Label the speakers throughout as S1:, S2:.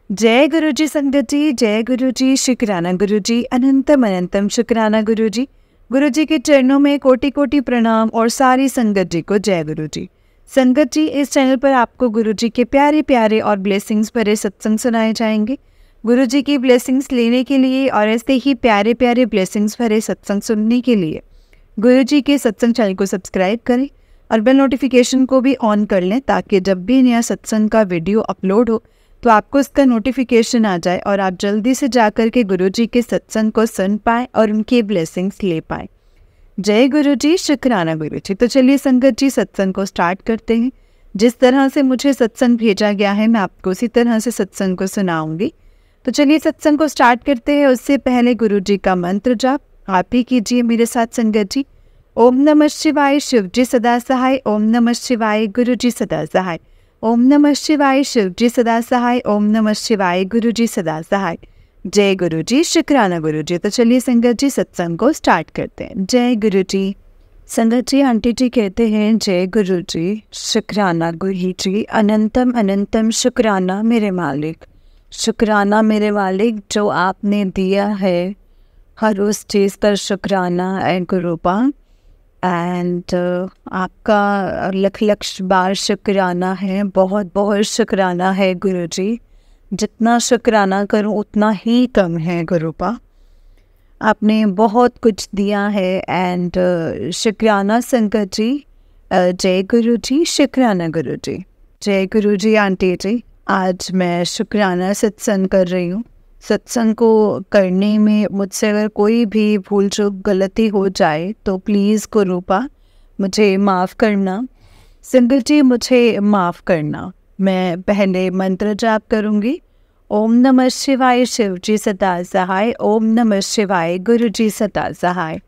S1: जय गुरु जी संगत जी, जय गुरु जी, शुक्राना गुरु जी, अनंतम अनंतम शुक्राना गुरु जी। गुरु जी के चरणों में कोटि कोटि प्रणाम और सारी संगत जी को जय गुरु जी। संगत जी, इस चैनल पर आपको गुरु जी के प्यारे प्यारे और ब्लेसिंग्स भरे सत्संग सुनाए जाएंगे। गुरु जी की ब्लेसिंग्स लेने के लिए और ऐसे ही प्यारे प्यारे ब्लेसिंग्स भरे सत्संग सुनने के लिए गुरु जी के सत्संग चैनल को सब्सक्राइब करें और बेल नोटिफिकेशन को भी ऑन कर लें, ताकि जब भी नया सत्संग का वीडियो अपलोड हो तो आपको इसका नोटिफिकेशन आ जाए और आप जल्दी से जाकर के गुरु जी के सत्संग को सुन पाएँ और उनकी ब्लेसिंग्स ले पाएँ। जय गुरु जी, शुक्राना गुरु जी। तो चलिए संगत जी, सत्संग को स्टार्ट करते हैं। जिस तरह से मुझे सत्संग भेजा गया है, मैं आपको उसी तरह से सत्संग को सुनाऊंगी। तो चलिए सत्संग को स्टार्ट करते हैं। उससे पहले गुरु जी का मंत्र जाप आप ही कीजिए मेरे साथ संगत जी। ओम नमः शिवाय, शिव जी सदा सहाय। ओम नमः शिवाय, गुरु जी सदा सहाय। ओम नमः शिवाय, शिव जी सदा सहाय। ओम नमः शिवाय, गुरु जी सदा सहाय। जय गुरु जी, शुक्राना गुरु जी। तो चलिए संगत जी, सत्संग को स्टार्ट करते हैं। जय गुरु जी। संगत जी, आंटी जी कहते हैं जय गुरु जी, शुक्राना गुरु जी, अनंतम अनंतम शुक्राना मेरे मालिक। शुक्राना मेरे मालिक, जो आपने दिया है हर उस चीज़ पर शुक्राना है गुरुपा। एंड आपका लख लक्ष बार शुक्राना है, बहुत बहुत शुक्राना है गुरु जी। जितना शुक्राना करूं उतना ही कम है गुरुपा। आपने बहुत कुछ दिया है एंड शुक्राना संगत जी। जय गुरु जी, शुक्राना गुरु जी। जय गुरु जी आंटी जी। आज मैं शुक्राना सत्संग कर रही हूँ। सत्संग को करने में मुझसे अगर कोई भी भूल चूक गलती हो जाए तो प्लीज़ गुरुपा मुझे माफ़ करना। संगत जी, मुझे माफ़ करना। मैं पहले मंत्र जाप करूँगी। ओम नमः शिवाय, शिव जी सदा सहाय। ओम नमः शिवाय, गुरु जी सदा सहाय।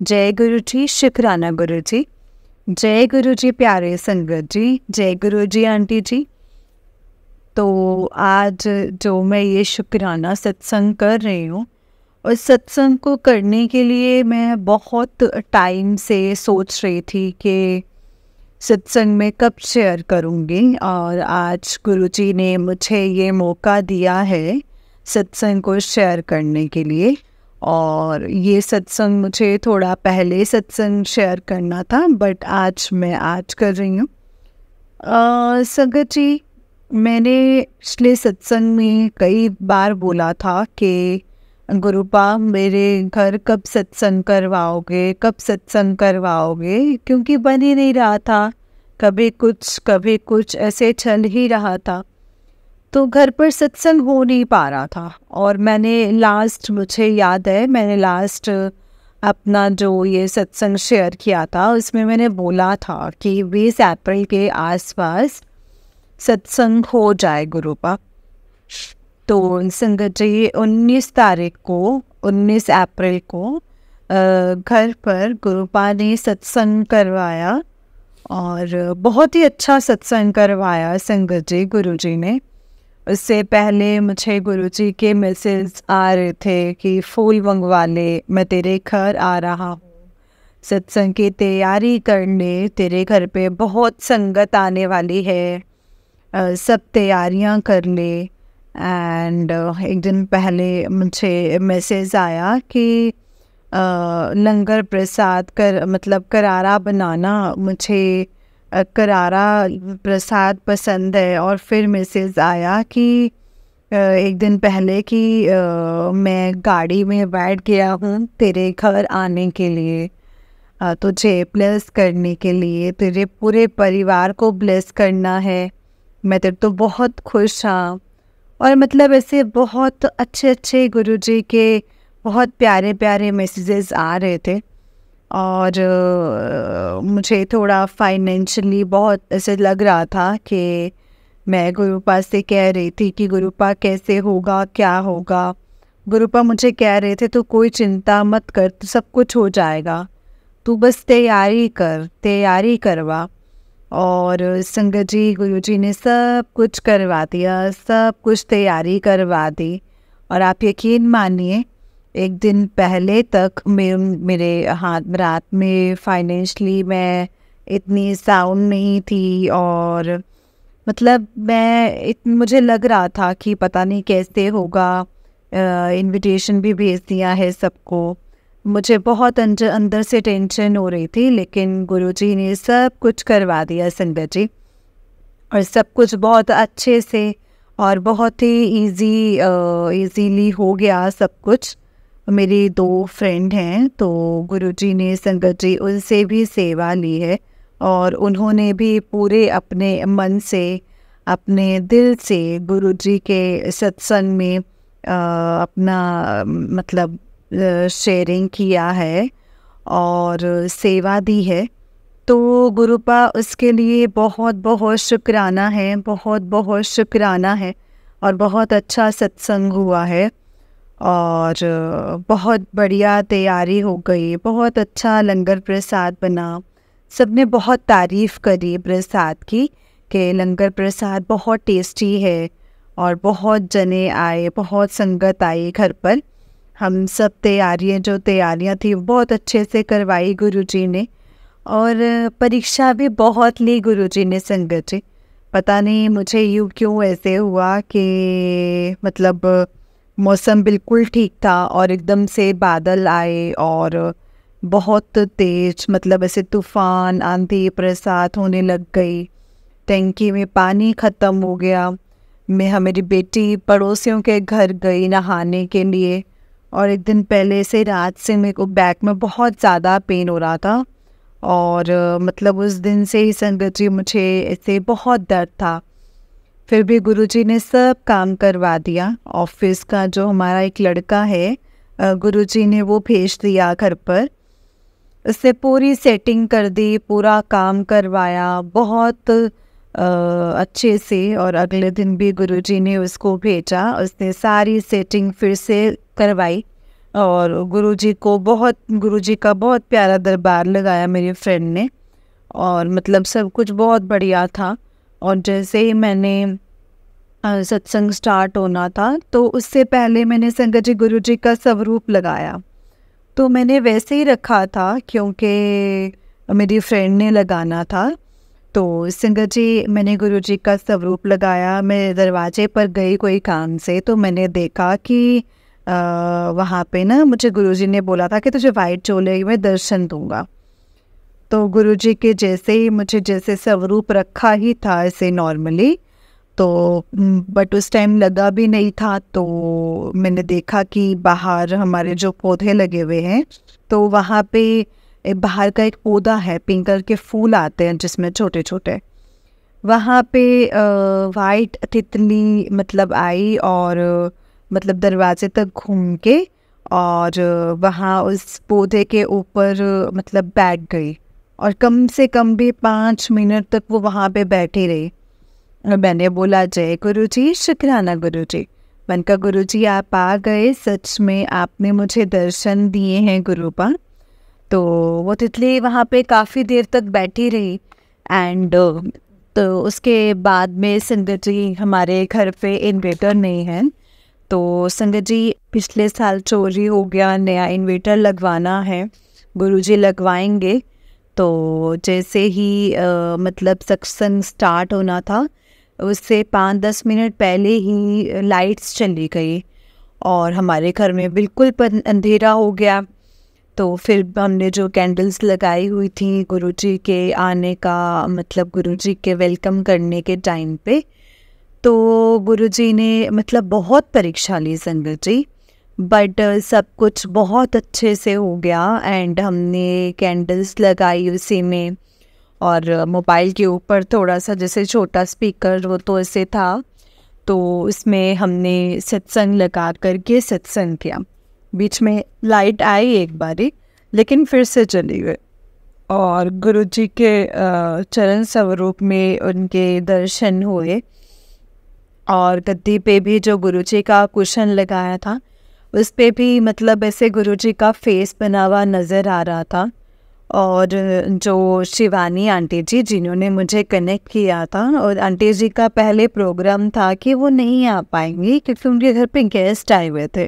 S1: जय गुरु जी, शुक्राना गुरु जी। जय गुरु जी प्यारे संगत जी। जय गुरु जी आंटी जी। तो आज जो मैं ये शुक्राना सत्संग कर रही हूँ, उस सत्संग को करने के लिए मैं बहुत टाइम से सोच रही थी कि सत्संग में कब शेयर करूँगी, और आज गुरुजी ने मुझे ये मौका दिया है सत्संग को शेयर करने के लिए। और ये सत्संग मुझे थोड़ा पहले सत्संग शेयर करना था, बट आज कर रही हूँ। संगत जी, मैंने पिछले सत्संग में कई बार बोला था कि गुरुपा मेरे घर कब सत्संग करवाओगे, कब सत्संग करवाओगे, क्योंकि बन ही नहीं रहा था। कभी कुछ ऐसे चल ही रहा था, तो घर पर सत्संग हो नहीं पा रहा था। और मुझे याद है मैंने लास्ट अपना जो ये सत्संग शेयर किया था, उसमें मैंने बोला था कि 20 अप्रैल के आसपास सत्संग हो जाए गुरुपा। तो संगत जी, 19 अप्रैल को घर पर गुरुपा ने सत्संग करवाया, और बहुत ही अच्छा सत्संग करवाया संगत जी गुरुजी ने। उससे पहले मुझे गुरुजी के मैसेज आ रहे थे कि फूल मंगवा ले, मैं तेरे घर आ रहा हूँ सत्संग की तैयारी करने, तेरे घर पे बहुत संगत आने वाली है, सब तैयारियां कर ले। एंड एक दिन पहले मुझे मैसेज आया कि लंगर प्रसाद करारा बनाना, मुझे करारा प्रसाद पसंद है। और फिर मैसेज आया कि एक दिन पहले कि मैं गाड़ी में बैठ गया हूँ तेरे घर आने के लिए, तुझे ब्लेस करने के लिए, तेरे पूरे परिवार को ब्लेस करना है, मैं तेरे तो बहुत खुश हाँ। और ऐसे बहुत अच्छे गुरुजी के बहुत प्यारे प्यारे मैसेजेस आ रहे थे। और मुझे थोड़ा फाइनेंशियली बहुत ऐसे लग रहा था कि मैं गुरुपा से कह रही थी कि गुरुपा कैसे होगा, क्या होगा। गुरुपा मुझे कह रहे थे तो कोई चिंता मत कर, तो सब कुछ हो जाएगा, तू बस तैयारी करवा। और संगत जी, गुरुजी ने सब कुछ करवा दिया, सब कुछ तैयारी करवा दी। और आप यकीन मानिए, एक दिन पहले तक मेरे हाथ रात में फाइनेंशियली मैं इतनी साउंड नहीं थी, और मतलब मुझे लग रहा था कि पता नहीं कैसे होगा। इनविटेशन भी भेज दिया है सबको। मुझे बहुत अंदर से टेंशन हो रही थी, लेकिन गुरुजी ने सब कुछ करवा दिया संगत जी। और सब कुछ बहुत अच्छे से और बहुत ही इजीली हो गया सब कुछ। मेरी 2 फ्रेंड हैं, तो गुरुजी ने संगत जी उनसे भी सेवा ली है और उन्होंने भी पूरे अपने मन से, अपने दिल से गुरुजी के सत्संग में अपना मतलब शेयरिंग किया है और सेवा दी है। तो गुरुपा उसके लिए बहुत बहुत शुक्राना है, बहुत बहुत शुक्राना है। और बहुत अच्छा सत्संग हुआ है और बहुत बढ़िया तैयारी हो गई, बहुत अच्छा लंगर प्रसाद बना। सबने बहुत तारीफ़ करी प्रसाद की कि लंगर प्रसाद बहुत टेस्टी है और बहुत जने आए, बहुत संगत आई घर पर। हम सब तैयारियां थी वो बहुत अच्छे से करवाई गुरुजी ने। और परीक्षा भी बहुत ली गुरुजी ने संगत जी। पता नहीं मुझे यूँ क्यों ऐसे हुआ कि मतलब मौसम बिल्कुल ठीक था और एकदम से बादल आए और बहुत तेज, मतलब ऐसे तूफान आंधी बरसात होने लग गई। टंकी में पानी ख़त्म हो गया। मेरी बेटी पड़ोसियों के घर गई नहाने के लिए और एक दिन पहले से रात से मेरे को बैक में बहुत ज़्यादा पेन हो रहा था और मतलब उस दिन से ही संगत जी मुझे ऐसे बहुत दर्द था। फिर भी गुरुजी ने सब काम करवा दिया। ऑफिस का जो हमारा एक लड़का है, गुरुजी ने वो भेज दिया घर पर। उससे पूरी सेटिंग कर दी, पूरा काम करवाया बहुत अच्छे से। और अगले दिन भी गुरुजी ने उसको भेजा, उसने सारी सेटिंग फिर से करवाई और गुरुजी का बहुत प्यारा दरबार लगाया मेरी फ्रेंड ने। और मतलब सब कुछ बहुत बढ़िया था। और जैसे ही मैंने सत्संग स्टार्ट होना था तो उससे पहले मैंने संगत जी गुरुजी का स्वरूप लगाया। तो मैंने वैसे ही रखा था क्योंकि मेरी फ्रेंड ने लगाना था। तो संगत जी मैंने गुरुजी का स्वरूप लगाया। मैं दरवाजे पर गई कोई काम से, तो मैंने देखा कि वहाँ पे ना मुझे गुरुजी ने बोला था कि तुझे वाइट चोले में दर्शन दूंगा। तो गुरुजी के जैसे ही मुझे जैसे स्वरूप रखा ही था ऐसे नॉर्मली, तो बट उस टाइम लगा भी नहीं था। तो मैंने देखा कि बाहर हमारे जो पौधे लगे हुए हैं, तो वहाँ पे बाहर का एक पौधा है, पिंक कलर के फूल आते हैं जिसमें छोटे छोटे, वहाँ पे वाइट तितली मतलब आई और मतलब दरवाजे तक घूम के और वहाँ उस पौधे के ऊपर मतलब बैठ गई और कम से कम भी 5 मिनट तक वो वहाँ पे बैठी रही। मैंने बोला जय गुरुजी, शुक्राना गुरुजी। मैंने कहा गुरुजी आप आ गए, सच में आपने मुझे दर्शन दिए हैं गुरुपा। तो वो तितली वहाँ पे काफ़ी देर तक बैठी रही एंड तो उसके बाद में संगत जी हमारे घर पे इन्वर्टर नहीं है, तो संगत जी पिछले साल चोरी हो गया, नया इन्वर्टर लगवाना है, गुरुजी लगवाएंगे। तो जैसे ही मतलब सत्संग स्टार्ट होना था उससे 5-10 मिनट पहले ही लाइट्स चली गई और हमारे घर में बिल्कुल अंधेरा हो गया। तो फिर हमने जो कैंडल्स लगाई हुई थी गुरुजी के आने का मतलब गुरुजी के वेलकम करने के टाइम पे, तो गुरुजी ने मतलब बहुत परीक्षा ली संगत जी, बट सब कुछ बहुत अच्छे से हो गया। एंड हमने कैंडल्स लगाई उसी में और मोबाइल के ऊपर थोड़ा सा जैसे छोटा स्पीकर वो तो ऐसे था, तो उसमें हमने सत्संग लगा करके सत्संग किया। बीच में लाइट आई एक बारी लेकिन फिर से चली गई और गुरुजी के चरण स्वरूप में उनके दर्शन हुए। और गद्दी पे भी जो गुरुजी का कुशन लगाया था उस पे भी मतलब ऐसे गुरुजी का फेस बना हुआ नज़र आ रहा था। और जो शिवानी आंटी जी जिन्होंने मुझे कनेक्ट किया था, और आंटी जी का पहले प्रोग्राम था कि वो नहीं आ पाएंगी क्योंकि उनके घर पे गेस्ट आए हुए थे,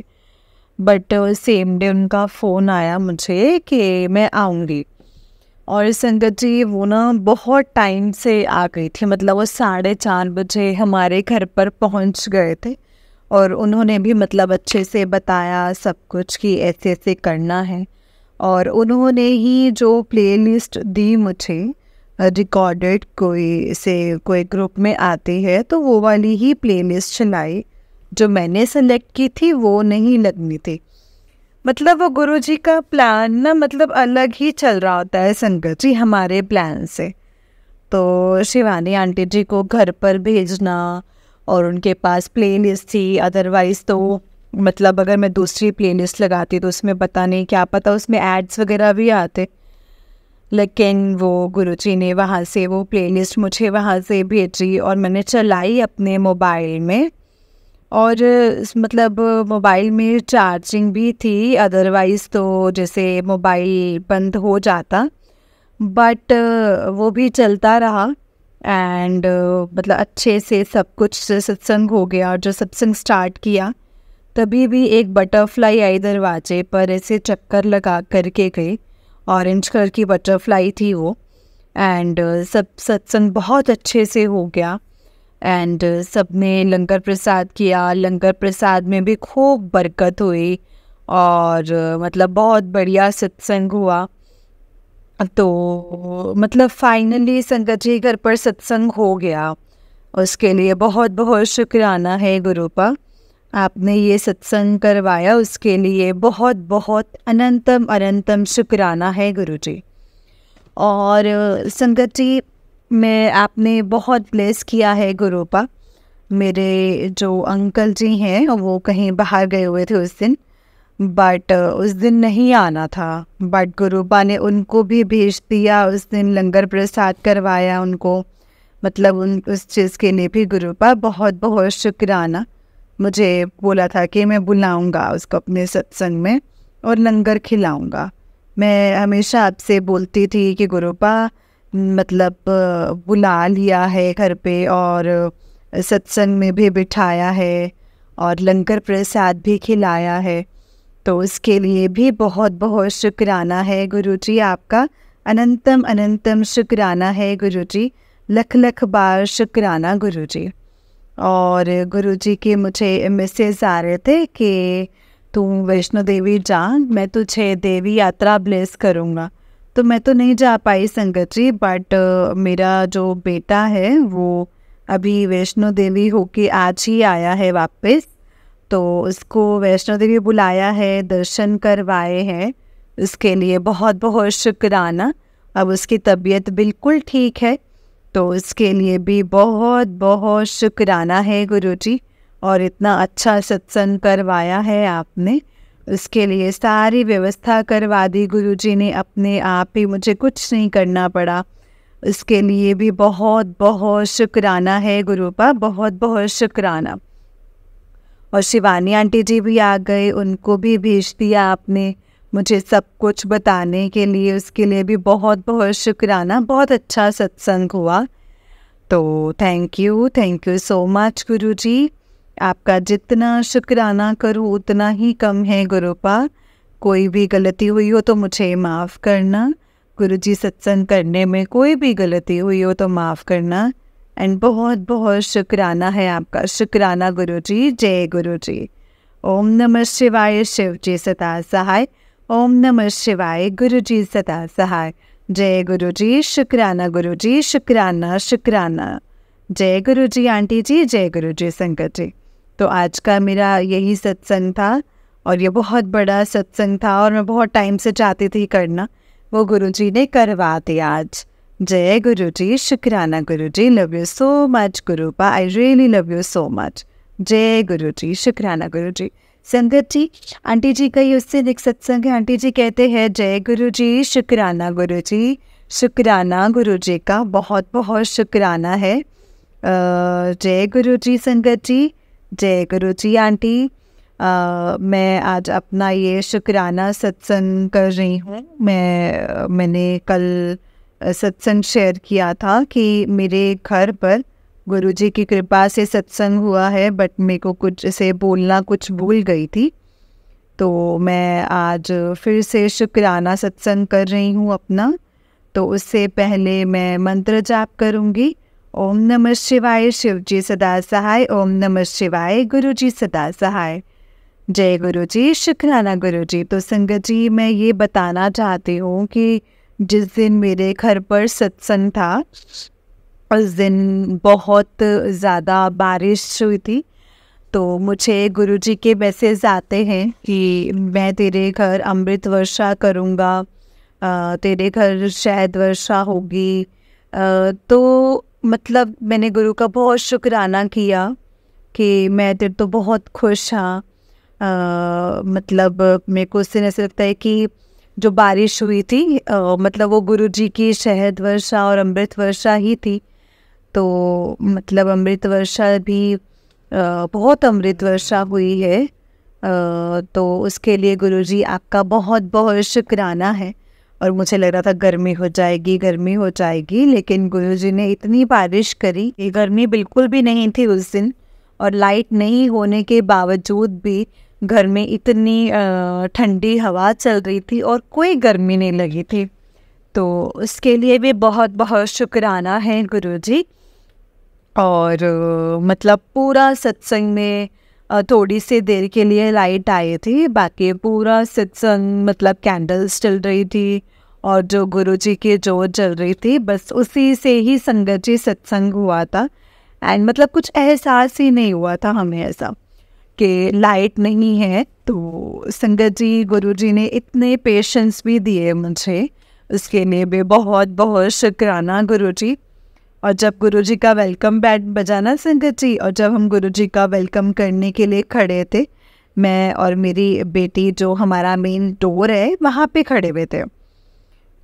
S1: बट सेम डे उनका फ़ोन आया मुझे कि मैं आऊँगी। और संगत जी वो ना बहुत टाइम से आ गई थी, मतलब वो 4:30 बजे हमारे घर पर पहुंच गए थे। और उन्होंने भी मतलब अच्छे से बताया सब कुछ कि ऐसे ऐसे करना है। और उन्होंने ही जो प्लेलिस्ट दी मुझे रिकॉर्डेड, कोई ग्रुप में आती है तो वो वाली ही प्लेलिस्ट चलाई। जो मैंने सेलेक्ट की थी वो नहीं लगनी थी। मतलब वो गुरुजी का प्लान ना मतलब अलग ही चल रहा होता है संगत जी हमारे प्लान से। तो शिवानी आंटी जी को घर पर भेजना और उनके पास प्लेलिस्ट थी, अदरवाइज़ तो मतलब अगर मैं दूसरी प्लेलिस्ट लगाती तो उसमें पता नहीं क्या पता उसमें एड्स वगैरह भी आते। लेकिन वो गुरुजी ने वहाँ से वो प्लेलिस्ट मुझे वहाँ से भेजी और मैंने चलाई अपने मोबाइल में। और मतलब मोबाइल में चार्जिंग भी थी, अदरवाइज़ तो जैसे मोबाइल बंद हो जाता, बट वो भी चलता रहा। एंड मतलब अच्छे से सब कुछ सत्संग हो गया। और जो सत्संग स्टार्ट किया तभी भी एक बटरफ्लाई आई दरवाजे पर, ऐसे चक्कर लगा करके गई। ऑरेंज कलर की बटरफ्लाई थी वो। एंड सब सत्संग बहुत अच्छे से हो गया। एंड सबने लंगर प्रसाद किया। लंगर प्रसाद में भी खूब बरकत हुई और मतलब बहुत बढ़िया सत्संग हुआ। तो मतलब फाइनली संगत जी घर पर सत्संग हो गया। उसके लिए बहुत बहुत शुक्राना है गुरुपा, आपने ये सत्संग करवाया, उसके लिए बहुत बहुत अनंतम अनंतम शुक्राना है गुरुजी। और संगत जी मैं आपने बहुत ब्लेस किया है गुरुपा। मेरे जो अंकल जी हैं वो कहीं बाहर गए हुए थे उस दिन, बट उस दिन नहीं आना था, बट गुरुपा ने उनको भी भेज दिया। उस दिन लंगर प्रसाद करवाया उनको, मतलब उस चीज़ के लिए भी गुरुपा बहुत बहुत शुक्राना। मुझे बोला था कि मैं बुलाऊंगा उसको अपने सत्संग में और लंगर खिलाऊंगा। मैं हमेशा आपसे बोलती थी कि गुरुपा मतलब बुला लिया है घर पे और सत्संग में भी बिठाया है और लंगर प्रसाद भी खिलाया है, तो उसके लिए भी बहुत बहुत शुक्राना है गुरुजी आपका। अनंतम अनंतम शुक्राना है गुरुजी, लख लख बार शुक्राना गुरुजी। और गुरुजी के मुझे मैसेज आ रहे थे कि तू वैष्णो देवी जा, मैं तुझे देवी यात्रा ब्लेस करूँगा। तो मैं तो नहीं जा पाई संगत जी, बट मेरा जो बेटा है वो अभी वैष्णो देवी होके आज ही आया है वापस। तो उसको वैष्णो देवी बुलाया है, दर्शन करवाए हैं, उसके लिए बहुत बहुत शुक्राना। अब उसकी तबीयत बिल्कुल ठीक है, तो उसके लिए भी बहुत बहुत शुक्राना है गुरुजी। और इतना अच्छा सत्संग करवाया है आपने, उसके लिए सारी व्यवस्था करवा दी गुरुजी ने अपने आप ही, मुझे कुछ नहीं करना पड़ा। उसके लिए भी बहुत बहुत शुक्राना है गुरुपा, बहुत बहुत शुक्राना। और शिवानी आंटी जी भी आ गए, उनको भी भेज दिया आपने मुझे सब कुछ बताने के लिए, उसके लिए भी बहुत बहुत शुक्राना। बहुत अच्छा सत्संग हुआ। तो थैंक यू सो मच गुरुजी। आपका जितना शुक्राना करूँ उतना ही कम है गुरुपा। कोई भी गलती हुई हो तो मुझे माफ़ करना गुरुजी, सत्संग करने में कोई भी गलती हुई हो तो माफ़ करना। एंड बहुत बहुत शुक्राना है आपका, शुक्राना गुरुजी। जय गुरुजी। ओम नमः शिवाय, शिव जी सदा सहाय। ओम नमः शिवाय, गुरुजी सदा सहाय। जय गुरुजी, शुक्राना गुरुजी, शुक्राना शुक्राना। जय गुरुजी आंटी जी, जय गुरुजी संगत जी। तो आज का मेरा यही सत्संग था और ये बहुत बड़ा सत्संग था और मैं बहुत टाइम से चाहती थी करना, वो गुरुजी ने करवा दिया आज। जय गुरुजी, शुक्राना Guruji, love you so much Gurupa, I really love you so much. जय गुरुजी, शुक्राना गुरुजी। संगत जी आंटी जी का ही उससे एक सत्संग है, आंटी जी कहते हैं जय गुरुजी, शुक्राना गुरुजी, शुक्राना गुरुजी का बहुत बहुत शुक्राना है। जय गुरुजी संगत जी, जय गुरुजी आंटी। मैं आज अपना ये शुक्राना सत्संग कर रही हूँ। मैंने कल सत्संग शेयर किया था कि मेरे घर पर गुरुजी की कृपा से सत्संग हुआ है, बट मेरे को कुछ ऐसे बोलना कुछ भूल गई थी, तो मैं आज फिर से शुक्राना सत्संग कर रही हूँ अपना। तो उससे पहले मैं मंत्र जाप करूँगी। ओम नमः शिवाय, शिव जी सदा सहाय। ओम नमः शिवाय, गुरु जी सदा सहाय। जय गुरु जी, शुक्राना गुरु जी। तो संगत जी, मैं ये बताना चाहती हूँ कि जिस दिन मेरे घर पर सत्संग था, उस दिन बहुत ज़्यादा बारिश हुई थी। तो मुझे गुरुजी के मैसेज आते हैं कि मैं तेरे घर अमृत वर्षा करूँगा, तेरे घर शहद वर्षा होगी। तो मतलब मैंने गुरु का बहुत शुक्राना किया कि मैं तेरे तो बहुत खुश हाँ। मतलब मेरे को उससे ऐसा लगता है कि जो बारिश हुई थी मतलब वो गुरुजी की शहद वर्षा और अमृत वर्षा ही थी। तो मतलब अमृत वर्षा भी बहुत अमृत वर्षा हुई है। तो उसके लिए गुरुजी आपका बहुत बहुत शुक्राना है। और मुझे लग रहा था गर्मी हो जाएगी, लेकिन गुरुजी ने इतनी बारिश करी कि गर्मी बिल्कुल भी नहीं थी उस दिन। और लाइट नहीं होने के बावजूद भी घर में इतनी ठंडी हवा चल रही थी और कोई गर्मी नहीं लगी थी। तो उसके लिए भी बहुत बहुत शुक्राना है गुरुजी। और मतलब पूरा सत्संग में थोड़ी सी देर के लिए लाइट आई थी, बाकी पूरा सत्संग मतलब कैंडल्स चल रही थी और जो गुरुजी की जोत जल रही थी, बस उसी से ही संगत जी सत्संग हुआ था। एंड मतलब कुछ एहसास ही नहीं हुआ था हमें ऐसा कि लाइट नहीं है। तो संगत जी, गुरुजी ने इतने पेशेंस भी दिए मुझे, उसके लिए भी बहुत बहुत शुक्राना गुरुजी। और जब गुरुजी का वेलकम बैंड बजा ना संगत जी, और जब हम गुरुजी का वेलकम करने के लिए खड़े थे, मैं और मेरी बेटी, जो हमारा मेन डोर है वहाँ पे खड़े हुए थे,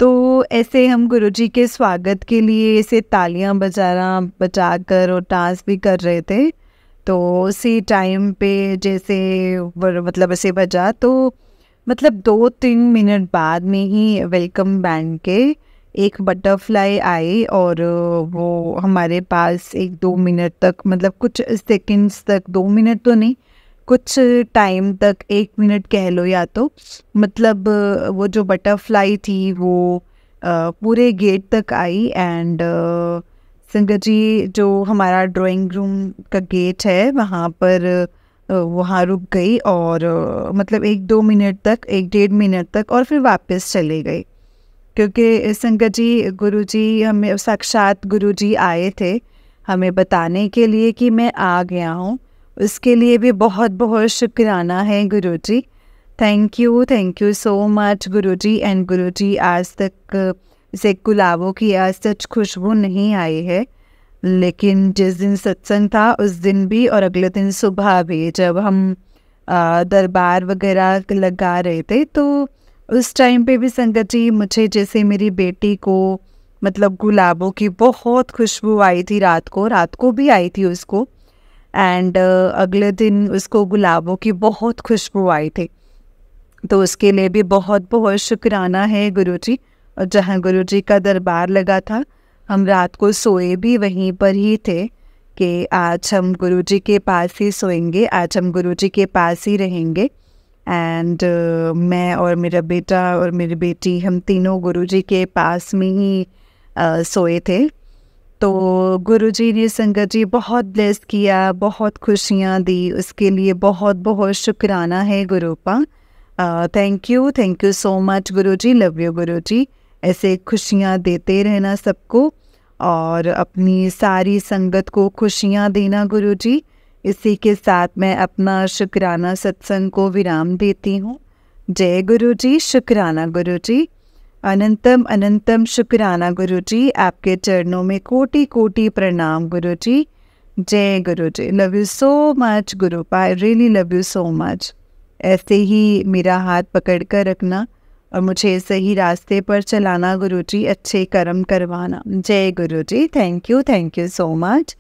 S1: तो ऐसे हम गुरुजी के स्वागत के लिए ऐसे तालियां बजाकर और डांस भी कर रहे थे। तो उसी टाइम पे जैसे मतलब ऐसे बजा, तो मतलब 2-3 मिनट बाद में ही वेलकम बैंड के एक बटरफ्लाई आई और वो हमारे पास 1-2 मिनट तक, मतलब कुछ सेकंड्स तक, 2 मिनट तो नहीं, कुछ टाइम तक, 1 मिनट कह लो या तो, मतलब वो जो बटरफ्लाई थी वो पूरे गेट तक आई। एंड संगत जी, जो हमारा ड्राइंग रूम का गेट है वहाँ पर वहाँ रुक गई और मतलब 1-2 मिनट तक, 1-1.5 मिनट तक, और फिर वापस चले गई। क्योंकि संगत जी, गुरुजी हमें साक्षात गुरुजी आए थे हमें बताने के लिए कि मैं आ गया हूँ। उसके लिए भी बहुत बहुत शुक्राना है Guruji. Thank you so much Guruji. And Guruji, आज तक से गुलाबों की आज तक खुशबू नहीं आई है, लेकिन जिस दिन सत्संग था उस दिन भी और अगले दिन सुबह भी जब हम दरबार वगैरह लगा रहे थे, तो उस टाइम पे भी संगत जी मुझे, जैसे मेरी बेटी को मतलब गुलाबों की बहुत खुशबू आई थी, रात को भी आई थी उसको। एंड अगले दिन उसको गुलाबों की बहुत खुशबू आई थी। तो उसके लिए भी बहुत बहुत शुक्राना है गुरुजी। और जहाँ गुरुजी का दरबार लगा था, हम रात को सोए भी वहीं पर ही थे कि आज हम गुरुजी के पास ही सोएंगे, आज हम गुरुजी के पास ही रहेंगे। एंड मैं और मेरा बेटा और मेरी बेटी, हम तीनों गुरुजी के पास में ही सोए थे। तो गुरुजी ने संगत जी बहुत ब्लेस किया, बहुत खुशियाँ दी, उसके लिए बहुत बहुत शुक्राना है Gurupa. Thank you so much Guruji. Love you Guruji. ऐसे खुशियाँ देते रहना सबको और अपनी सारी संगत को खुशियाँ देना गुरुजी। इसी के साथ मैं अपना शुक्राना सत्संग को विराम देती हूँ। जय गुरुजी। शुक्राना गुरुजी। अनंतम अनंतम शुक्राना गुरुजी। आपके चरणों में कोटि कोटि प्रणाम गुरुजी। जय Guruji. Love you so much Gurupa. I really love you so much. ऐसे ही मेरा हाथ पकड़ कर रखना और मुझे सही रास्ते पर चलाना गुरुजी, अच्छे कर्म करवाना। जय Guruji. Thank you so much.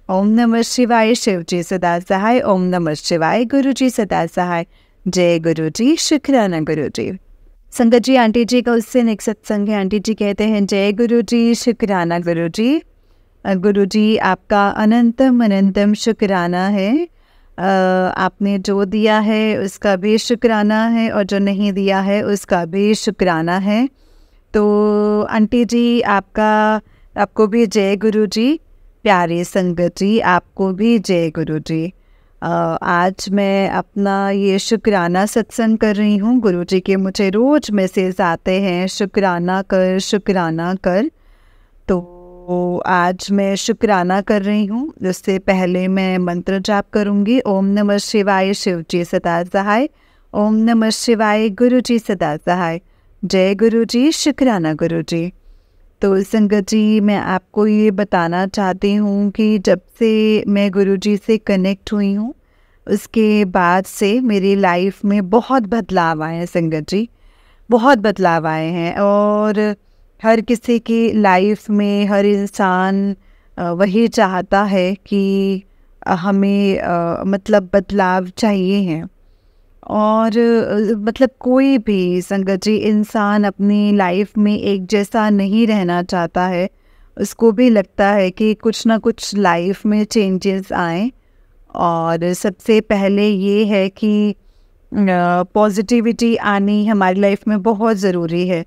S1: ओम नमः शिवाय। शिव जी सदा सहाय। ओम नमः शिवाय। गुरुजी सदा सहाय। जय गुरुजी। शुक्राना गुरुजी। संगत जी, आंटी जी का उससे नेक्स्ट सत्संग है। आंटी जी कहते हैं, जय गुरुजी। शुक्राना गुरुजी। गुरुजी, आपका अनंतम अनंतम शुक्राना है। आपने जो दिया है उसका भी शुक्राना है और जो नहीं दिया है उसका भी शुक्राना है। तो आंटी जी आपको भी जय गुरु जी। प्यारे संगत जी, आपको भी जय गुरु जी। आज मैं अपना ये शुक्राना सत्संग कर रही हूँ। गुरु जी के मुझे रोज़ मैसेज आते हैं, शुक्राना कर, शुक्राना कर। तो आज मैं शुक्राना कर रही हूँ। जिससे पहले मैं मंत्र जाप करूँगी। ओम नमः शिवाय, शिव जी सदा सहाय। ओम नमः शिवाय, गुरु जी सदा सहाय। जय गुरु जी, शुक्राना गुरु जी। तो संगत जी, मैं आपको ये बताना चाहती हूँ कि जब से मैं गुरुजी से कनेक्ट हुई हूँ, उसके बाद से मेरी लाइफ में बहुत बदलाव आए हैं संगत जी, बहुत बदलाव आए हैं। और हर किसी की लाइफ में हर इंसान वही चाहता है कि हमें मतलब बदलाव चाहिए हैं। और मतलब कोई भी संगत जी इंसान अपनी लाइफ में एक जैसा नहीं रहना चाहता है। उसको भी लगता है कि कुछ ना कुछ लाइफ में चेंजेस आए। और सबसे पहले ये है कि पॉजिटिविटी आनी हमारी लाइफ में बहुत ज़रूरी है।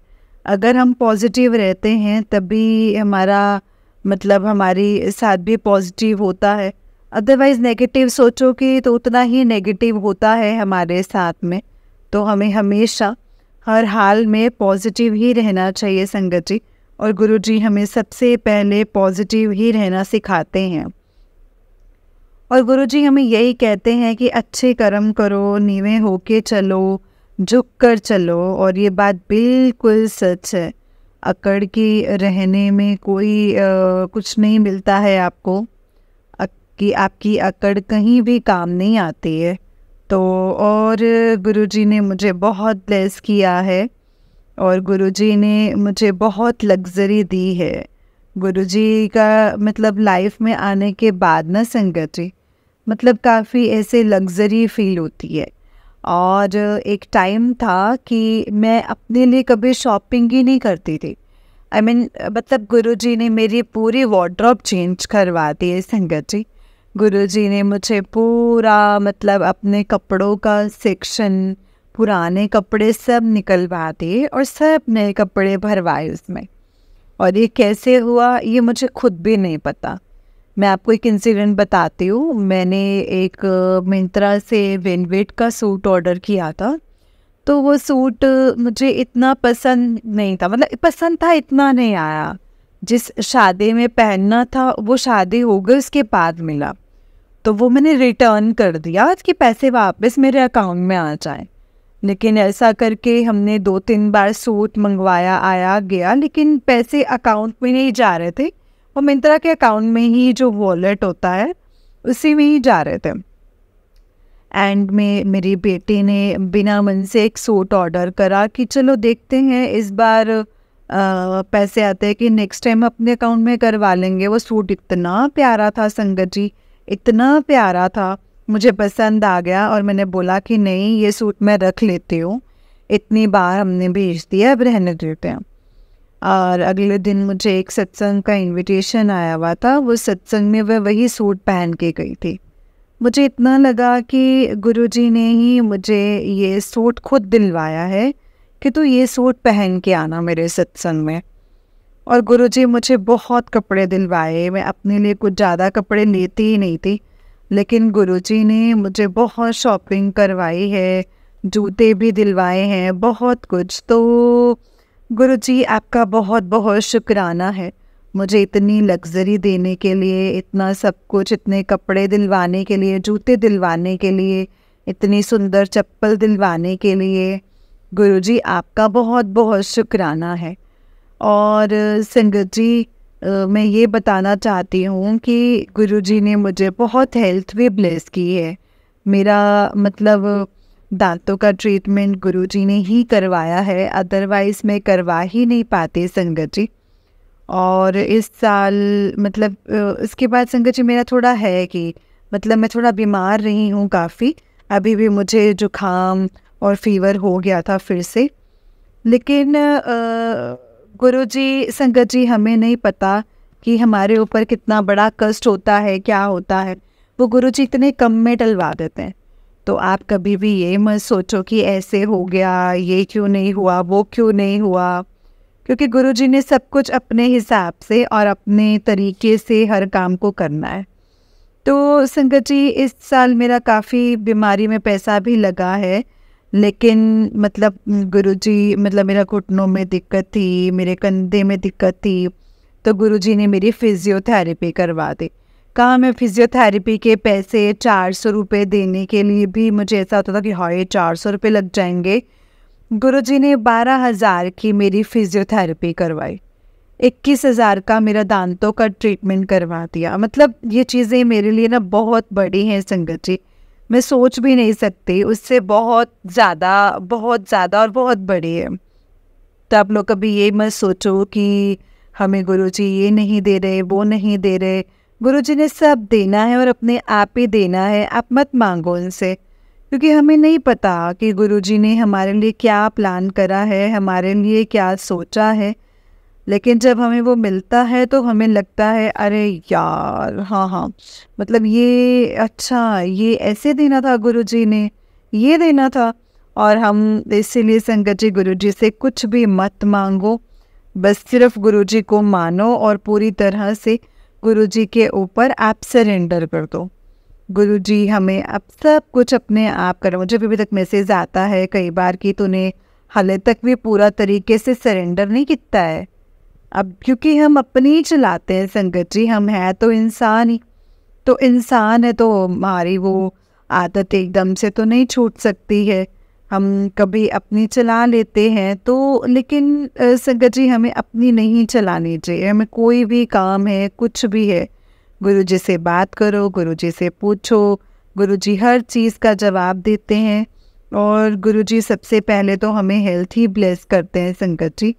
S1: अगर हम पॉजिटिव रहते हैं तभी हमारा मतलब हमारी साथ भी पॉजिटिव होता है। अदरवाइज़ नेगेटिव सोचोगे तो उतना ही नेगेटिव होता है हमारे साथ में। तो हमें हमेशा हर हाल में पॉजिटिव ही रहना चाहिए संगत जी। और गुरुजी हमें सबसे पहले पॉजिटिव ही रहना सिखाते हैं। और गुरुजी हमें यही कहते हैं कि अच्छे कर्म करो, नीवे होके चलो, झुक कर चलो। और ये बात बिल्कुल सच है। अकड़ के रहने में कोई कुछ नहीं मिलता है आपको, कि आपकी अकड़ कहीं भी काम नहीं आती है। तो और गुरुजी ने मुझे बहुत ब्लेस किया है और गुरुजी ने मुझे बहुत लग्जरी दी है। गुरुजी का मतलब लाइफ में आने के बाद ना संगत जी, मतलब काफ़ी ऐसे लग्जरी फील होती है। और एक टाइम था कि मैं अपने लिए कभी शॉपिंग ही नहीं करती थी। मतलब गुरुजी ने मेरी पूरी वार्डरोब चेंज करवा दी है संगत जी। गुरुजी ने मुझे पूरा मतलब अपने कपड़ों का सेक्शन, पुराने कपड़े सब निकलवा दिए और सब नए कपड़े भरवाए उसमें। और ये कैसे हुआ ये मुझे खुद भी नहीं पता। मैं आपको एक इंसिडेंट बताती हूँ। मैंने एक मिंत्रा से वेलवेट का सूट ऑर्डर किया था। तो वो सूट मुझे इतना पसंद नहीं था, मतलब पसंद था, इतना नहीं आया। जिस शादी में पहनना था वो शादी हो गई, उसके बाद मिला। तो वो मैंने रिटर्न कर दिया कि पैसे वापस मेरे अकाउंट में आ जाए। लेकिन ऐसा करके हमने 2-3 बार सूट मंगवाया, आया गया, लेकिन पैसे अकाउंट में नहीं जा रहे थे। और मिंत्रा के अकाउंट में ही जो वॉलेट होता है उसी में ही जा रहे थे। एंड में मेरी बेटी ने बिना मन से एक सूट ऑर्डर करा कि चलो देखते हैं इस बार पैसे आते हैं कि नेक्स्ट टाइम अपने अकाउंट में करवा लेंगे। वो सूट इतना प्यारा था संगत जी, इतना प्यारा था, मुझे पसंद आ गया। और मैंने बोला कि नहीं, ये सूट मैं रख लेती हूँ, इतनी बार हमने भेज दिया, अब रहने देते हैं। और अगले दिन मुझे एक सत्संग का इनविटेशन आया हुआ था। वो सत्संग में वही सूट पहन के गई थी। मुझे इतना लगा कि गुरुजी ने ही मुझे ये सूट खुद दिलवाया है कि तू ये सूट पहन के आना मेरे सत्संग में। और गुरुजी मुझे बहुत कपड़े दिलवाए। मैं अपने लिए कुछ ज़्यादा कपड़े लेती ही नहीं थी, लेकिन गुरुजी ने मुझे बहुत शॉपिंग करवाई है, जूते भी दिलवाए हैं, बहुत कुछ। तो गुरुजी आपका बहुत बहुत शुक्राना है मुझे इतनी लग्जरी देने के लिए, इतना सब कुछ, इतने कपड़े दिलवाने के लिए, जूते दिलवाने के लिए, इतनी सुंदर चप्पल दिलवाने के लिए। गुरुजी आपका बहुत बहुत शुक्राना है। और संगत जी, मैं ये बताना चाहती हूँ कि गुरुजी ने मुझे बहुत हेल्थ भी ब्लेस की है। मेरा मतलब दांतों का ट्रीटमेंट गुरुजी ने ही करवाया है, अदरवाइज़ मैं करवा ही नहीं पाती संगत जी। और इस साल मतलब इसके बाद संगत जी मेरा थोड़ा है कि मतलब मैं थोड़ा बीमार रही हूँ काफ़ी। अभी भी मुझे जुकाम और फीवर हो गया था फिर से। लेकिन गुरुजी संगत जी, हमें नहीं पता कि हमारे ऊपर कितना बड़ा कष्ट होता है, क्या होता है। वो गुरुजी इतने कम में टलवा देते हैं। तो आप कभी भी ये मत सोचो कि ऐसे हो गया, ये क्यों नहीं हुआ, वो क्यों नहीं हुआ, क्योंकि गुरुजी ने सब कुछ अपने हिसाब से और अपने तरीके से हर काम को करना है। तो संगत जी, इस साल मेरा काफ़ी बीमारी में पैसा भी लगा है, लेकिन मतलब गुरुजी, मतलब मेरा घुटनों में दिक्कत थी, मेरे कंधे में दिक्कत थी, तो गुरुजी ने मेरी फिजियोथेरेपी करवा दी। कहाँ मैं फिजियोथेरेपी के पैसे 400 रुपये देने के लिए भी मुझे ऐसा होता था कि हाय 400 रुपये लग जाएंगे। गुरुजी ने 12,000 की मेरी फिजियोथेरेपी करवाई, 21,000 का मेरा दांतों का ट्रीटमेंट करवा दिया। मतलब ये चीज़ें मेरे लिए ना बहुत बड़ी हैं संगत जी, मैं सोच भी नहीं सकती, उससे बहुत ज़्यादा और बहुत बड़ी है। तो आप लोग कभी ये मत सोचो कि हमें गुरुजी ये नहीं दे रहे, वो नहीं दे रहे। गुरुजी ने सब देना है और अपने आप ही देना है, आप मत मांगो उनसे, क्योंकि हमें नहीं पता कि गुरुजी ने हमारे लिए क्या प्लान करा है, हमारे लिए क्या सोचा है। लेकिन जब हमें वो मिलता है तो हमें लगता है अरे यार, हाँ, मतलब ये अच्छा, ये ऐसे देना था गुरुजी ने, ये देना था। और हम इसीलिए संगत जी, गुरुजी से कुछ भी मत मांगो, बस सिर्फ गुरुजी को मानो और पूरी तरह से गुरुजी के ऊपर आप सरेंडर कर दो। गुरुजी हमें अब सब कुछ अपने आप करो। मुझे अभी तक मैसेज आता है कई बार कि तूने हाले तक भी पूरा तरीके से सरेंडर नहीं किया है। अब क्योंकि हम अपनी ही चलाते हैं संगत जी, हम हैं तो इंसान ही, तो इंसान है तो हमारी वो आदत एकदम से तो नहीं छूट सकती है, हम कभी अपनी चला लेते हैं। तो लेकिन संगत जी, हमें अपनी नहीं चलानी चाहिए। हमें कोई भी काम है, कुछ भी है, गुरुजी से बात करो, गुरुजी से पूछो, गुरुजी हर चीज़ का जवाब देते हैं। और गुरुजी सबसे पहले तो हमें हेल्थ ही ब्लेस करते हैं संगत जी।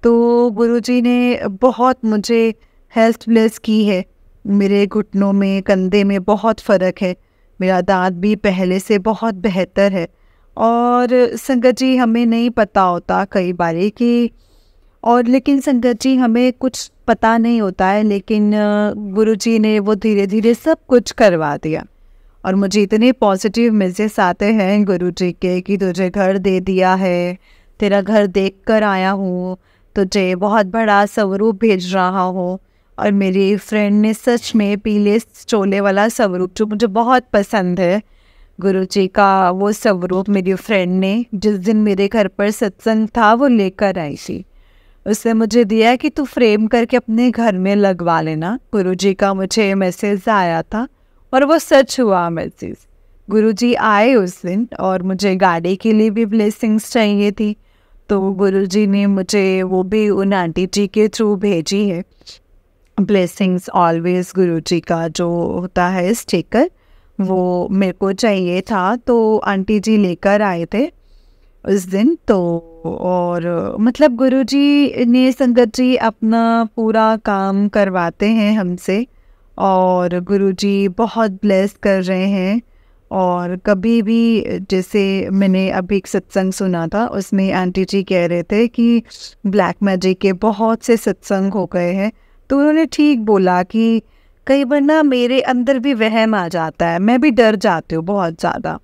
S1: तो गुरुजी ने बहुत मुझे हेल्थ ब्लेस की है। मेरे घुटनों में, कंधे में बहुत फ़र्क है, मेरा दांत भी पहले से बहुत बेहतर है। और संगत जी, हमें नहीं पता होता कई बारी कि, और लेकिन संगत जी हमें कुछ पता नहीं होता है, लेकिन गुरुजी ने वो धीरे धीरे सब कुछ करवा दिया। और मुझे इतने पॉजिटिव मैसेज आते हैं गुरुजी के कि तुझे घर दे दिया है, तेरा घर देख कर आया हूँ, तुझे बहुत बड़ा स्वरूप भेज रहा हूँ। और मेरी फ्रेंड ने सच में पीले चोले वाला स्वरूप, जो मुझे बहुत पसंद है, गुरुजी का वो स्वरूप मेरी फ्रेंड ने जिस दिन मेरे घर पर सत्संग था वो लेकर आई थी। उसने मुझे दिया कि तू फ्रेम करके अपने घर में लगवा लेना। गुरुजी का मुझे मैसेज आया था और वो सच हुआ मैसेज। गुरुजी आए उस दिन और मुझे गाड़ी के लिए भी ब्लेसिंग्स चाहिए थी, तो गुरुजी ने मुझे वो भी उन आंटी जी के थ्रू भेजी है। ब्लेसिंग्स ऑलवेज गुरुजी का जो होता है स्टिकर, वो मेरे को चाहिए था, तो आंटी जी लेकर आए थे उस दिन। तो और मतलब गुरुजी ने संगत जी अपना पूरा काम करवाते हैं हमसे, और गुरुजी बहुत ब्लेस कर रहे हैं। और कभी भी, जैसे मैंने अभी एक सत्संग सुना था, उसमें आंटी जी कह रहे थे कि ब्लैक मैजिक के बहुत से सत्संग हो गए हैं। तो उन्होंने ठीक बोला कि कई बार ना मेरे अंदर भी वहम आ जाता है, मैं भी डर जाती हूँ बहुत ज़्यादा।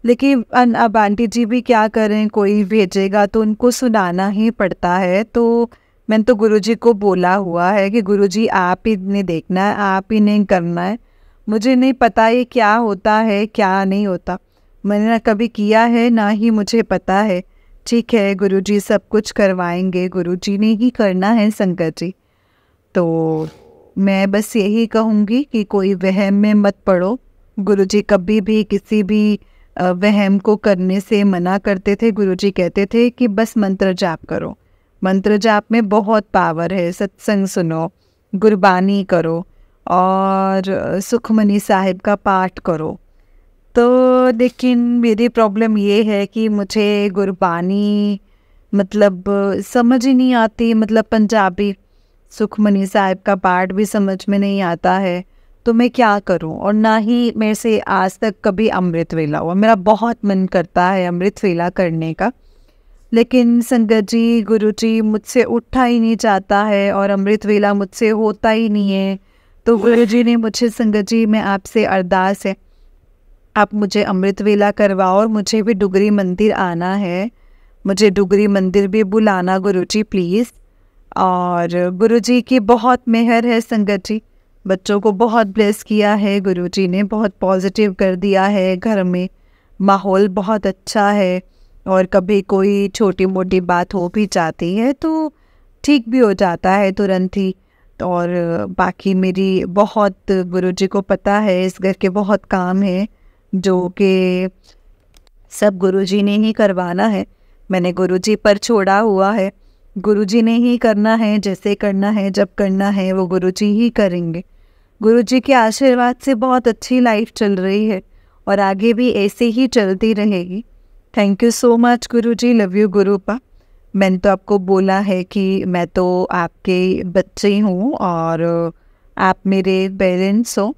S1: लेकिन अब आंटी जी भी क्या करें, कोई भेजेगा तो उनको सुनाना ही पड़ता है। तो मैंने तो गुरुजी को बोला हुआ है कि गुरुजी आप ही ने देखना है, आप ही ने करना है। मुझे नहीं पता ये क्या होता है, क्या नहीं होता, मैंने ना कभी किया है, ना ही मुझे पता है। ठीक है, गुरुजी सब कुछ करवाएंगे, गुरुजी ने ही करना है संगत जी। तो मैं बस यही कहूँगी कि कोई वहम में मत पड़ो। गुरुजी कभी भी किसी भी वहम को करने से मना करते थे। गुरुजी कहते थे कि बस मंत्र जाप करो, मंत्र जाप में बहुत पावर है, सत्संग सुनो, गुरबानी करो और सुखमनी साहिब का पाठ करो। तो लेकिन मेरी प्रॉब्लम ये है कि मुझे गुरबानी मतलब समझ ही नहीं आती, मतलब पंजाबी सुखमनी साहिब का पाठ भी समझ में नहीं आता है, तो मैं क्या करूं। और ना ही मेरे से आज तक कभी अमृत वेला हुआ। मेरा बहुत मन करता है अमृत वेला करने का, लेकिन संगत जी गुरुजी मुझसे उठा ही नहीं जाता है और अमृत वेला मुझसे होता ही नहीं है। तो गुरुजी ने मुझे, संगत जी मैं आपसे अरदास है, आप मुझे अमृत वेला करवाओ और मुझे भी डुगरी मंदिर आना है। मुझे डुगरी मंदिर भी बुलाना गुरुजी प्लीज़। और गुरुजी की बहुत मेहर है संगत जी, बच्चों को बहुत ब्लेस किया है गुरुजी ने, बहुत पॉजिटिव कर दिया है, घर में माहौल बहुत अच्छा है। और कभी कोई छोटी मोटी बात हो भी जाती है तो ठीक भी हो जाता है तुरंत ही। और बाकी मेरी बहुत, गुरुजी को पता है इस घर के बहुत काम है जो कि सब गुरुजी ने ही करवाना है। मैंने गुरुजी पर छोड़ा हुआ है, गुरुजी ने ही करना है, जैसे करना है, जब करना है वो गुरुजी ही करेंगे। गुरुजी के आशीर्वाद से बहुत अच्छी लाइफ चल रही है और आगे भी ऐसे ही चलती रहेगी। Thank you so much Guruji, love you Gurupa. मैंने तो आपको बोला है कि मैं तो आपके बच्चे हूँ और आप मेरे पेरेंट्स हो,